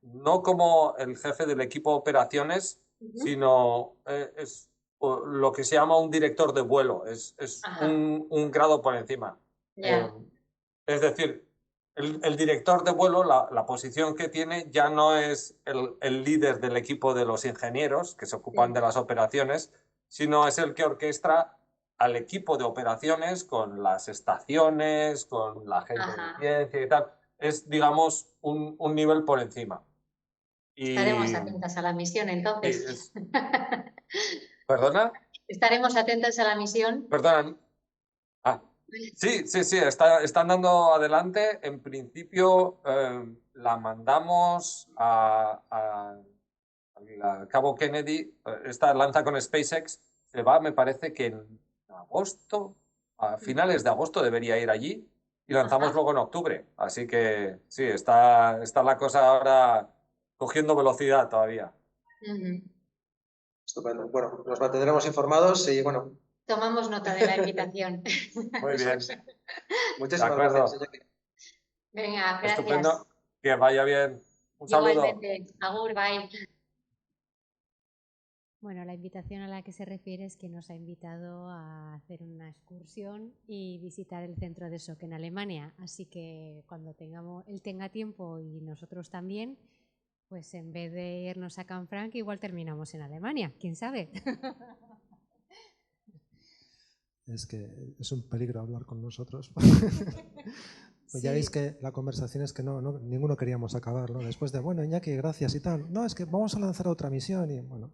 no como el jefe del equipo de operaciones, sino es lo que se llama un director de vuelo, es un grado por encima. Es decir, el director de vuelo, la posición que tiene ya no es el líder del equipo de los ingenieros que se ocupan de las operaciones, sino es el que orquestra al equipo de operaciones con las estaciones, con la gente de ciencia y tal. Es, digamos, un nivel por encima. Estaremos atentas a la misión, entonces. ¿Perdona? Estaremos atentas a la misión. Perdona. Sí, están dando adelante. En principio la mandamos a Cabo Kennedy. Esta lanza con SpaceX. Se va, me parece que en agosto, a finales de agosto debería ir allí y lanzamos luego en octubre. Así que sí, está la cosa ahora cogiendo velocidad todavía. Estupendo. Bueno, nos mantendremos informados y bueno. Tomamos nota de la invitación. Muy bien. Muchísimas gracias. Venga, gracias. Estupendo. Que vaya bien. Un saludo. Igualmente. Agur, bye. Bueno, la invitación a la que se refiere es que nos ha invitado a hacer una excursión y visitar el centro de SOC en Alemania. Así que cuando él tenga tiempo y nosotros también, pues en vez de irnos a Canfranc, igual terminamos en Alemania. ¿Quién sabe? Es que es un peligro hablar con nosotros. Pues ya veis que la conversación es que ninguno queríamos acabar, ¿no? Después de, bueno, Iñaki, gracias y tal. No, es que vamos a lanzar otra misión y bueno...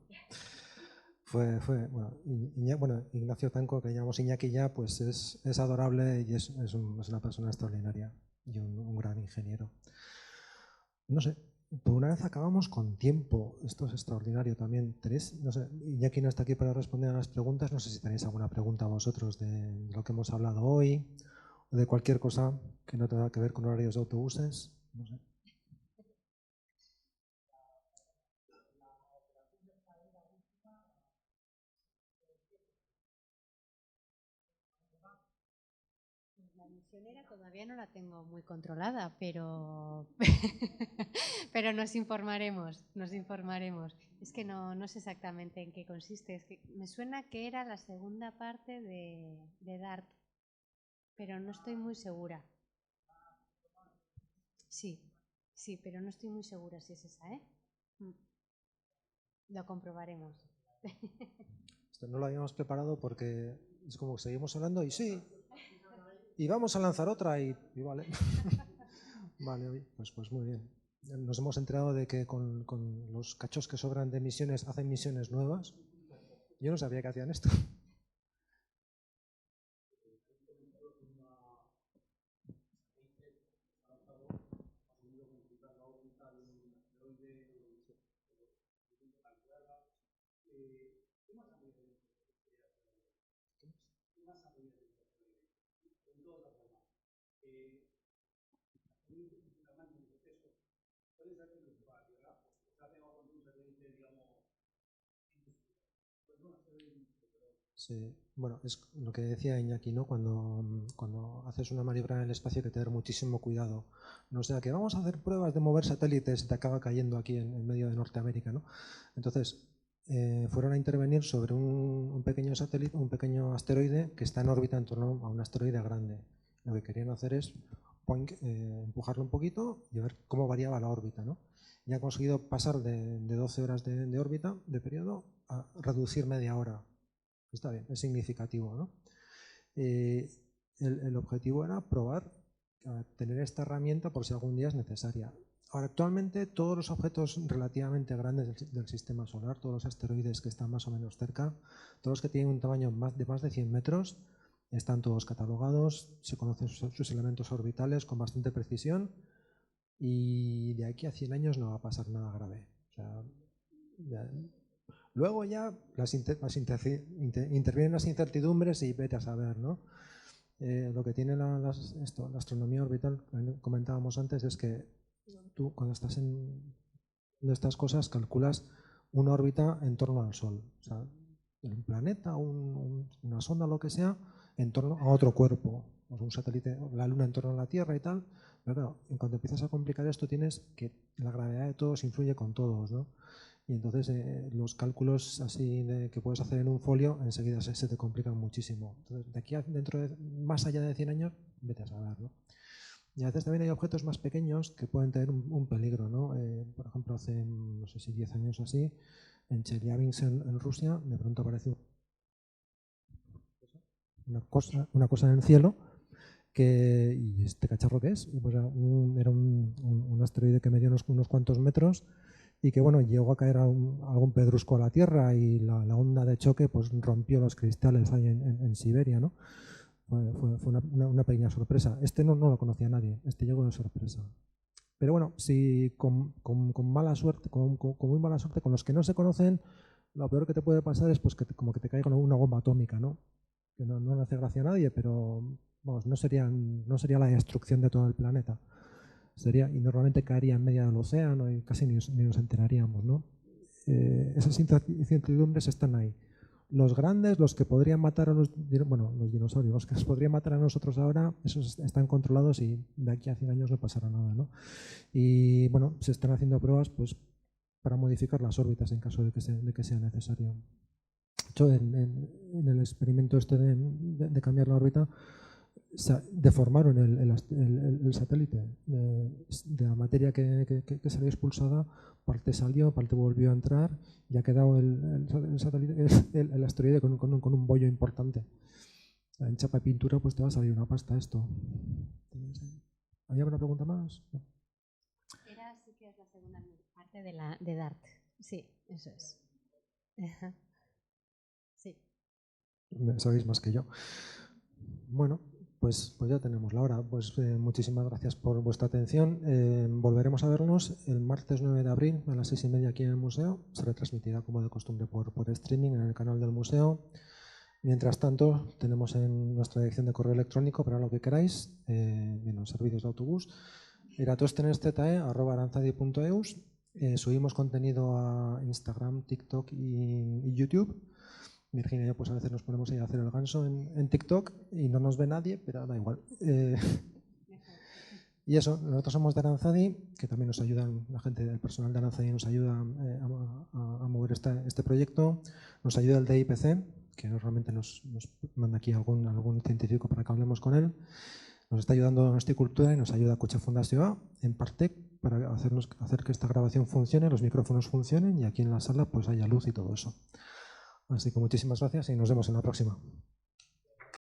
Bueno, Ignacio Tanco, que llamamos Iñaki ya, pues es adorable y es una persona extraordinaria y un gran ingeniero. No sé, por una vez acabamos con tiempo. Esto es extraordinario también. No sé, Iñaki no está aquí para responder a las preguntas. No sé si tenéis alguna pregunta vosotros de lo que hemos hablado hoy o de cualquier cosa que no tenga que ver con horarios de autobuses. No sé. misionera todavía no la tengo muy controlada, pero, pero nos informaremos. Es que no sé exactamente en qué consiste. Es que me suena que era la segunda parte de Dart, pero no estoy muy segura. Sí, pero no estoy muy segura si es esa, ¿eh? Lo comprobaremos. Esto no lo habíamos preparado porque es como que seguimos hablando y sí, y vamos a lanzar otra y vale. Vale, pues muy bien. Nos hemos enterado de que con los cachos que sobran de misiones hacen misiones nuevas. Yo no sabía que hacían esto. Sí, bueno, es lo que decía Iñaki, ¿no? Cuando haces una maniobra en el espacio hay que tener muchísimo cuidado. No sea que vamos a hacer pruebas de mover satélites y te acaba cayendo aquí en medio de Norteamérica, ¿no? Entonces, fueron a intervenir sobre un pequeño satélite, un pequeño asteroide que está en órbita en torno a un asteroide grande. Lo que querían hacer es empujarlo un poquito y ver cómo variaba la órbita, ¿no? Y han conseguido pasar de 12 horas de órbita, de periodo, a reducir media hora. Está bien, es significativo, ¿no? El objetivo era probar a tener esta herramienta por si algún día es necesaria. Ahora, actualmente todos los objetos relativamente grandes del sistema solar, todos los asteroides que están más o menos cerca, todos los que tienen un tamaño de más de 100 metros, están todos catalogados, se conocen sus elementos orbitales con bastante precisión y de aquí a 100 años no va a pasar nada grave. O sea, luego ya intervienen las incertidumbres y vete a saber, ¿no? Lo que tiene la astronomía orbital, que comentábamos antes, es que tú cuando estás en estas cosas calculas una órbita en torno al Sol. O sea, un planeta, una sonda, lo que sea, en torno a otro cuerpo. O sea, un satélite, la Luna en torno a la Tierra y tal. Pero claro, en cuanto empiezas a complicar esto, tienes que la gravedad de todos influye con todos, ¿no? Y entonces los cálculos así que puedes hacer en un folio enseguida se te complican muchísimo. Entonces, de aquí a más allá de 100 años, vete a saber, ¿no? Y a veces también hay objetos más pequeños que pueden tener un peligro, ¿no? Por ejemplo, hace, no sé si 10 años o así, en Chelyabinsk, en Rusia, de pronto apareció una cosa en el cielo. ¿Y este cacharro qué es? Y pues era un asteroide que medía unos cuantos metros y que bueno, llegó a caer algún pedrusco a la Tierra y la onda de choque pues rompió los cristales ahí en Siberia, ¿no? Fue una pequeña sorpresa. Este no lo conocía nadie, este llegó de sorpresa. Pero bueno, si con mala suerte, con muy mala suerte, con los que no se conocen, lo peor que te puede pasar es pues como que te caiga una bomba atómica, ¿no? Que no le hace gracia a nadie, pero vamos, no sería la destrucción de todo el planeta. Y normalmente caería en medio del océano y casi ni nos enteraríamos, ¿no? Esas incertidumbres están ahí. Los grandes, los que podrían matar a los dinosaurios, los que nos podrían matar a nosotros ahora, esos están controlados y de aquí a 100 años no pasará nada, ¿no? Y bueno, se están haciendo pruebas pues para modificar las órbitas en caso de que sea necesario. De hecho, en el experimento este de cambiar la órbita, deformaron el satélite de la materia que salió expulsada, parte salió, parte volvió a entrar y ha quedado el asteroide con un bollo importante. En chapa de pintura pues te va a salir una pasta esto. ¿Hay alguna pregunta más? No. Era sí que es la segunda parte de Dart. Sí, eso es. Sí. Sabéis más que yo. Bueno, pues ya tenemos la hora. Pues muchísimas gracias por vuestra atención. Volveremos a vernos el martes 9 de abril a las 6:30 aquí en el museo. Se retransmitirá como de costumbre por streaming en el canal del museo. Mientras tanto, tenemos en nuestra dirección de correo electrónico para lo que queráis, en los servicios de autobús, eratosthenes@aranzadi.eus. Subimos contenido a Instagram, TikTok y YouTube. Virginia y yo pues a veces nos ponemos ahí a hacer el ganso en TikTok y no nos ve nadie, pero da igual. Y eso, nosotros somos de Aranzadi, que también nos ayudan, la gente del personal de Aranzadi nos ayuda a mover este proyecto. Nos ayuda el DIPC, que normalmente nos manda aquí algún científico para que hablemos con él. Nos está ayudando Hosticultura y nos ayuda Kutxa Fundazioa, en parte, para hacer que esta grabación funcione, los micrófonos funcionen y aquí en la sala pues haya luz y todo eso. Así que muchísimas gracias y nos vemos en la próxima.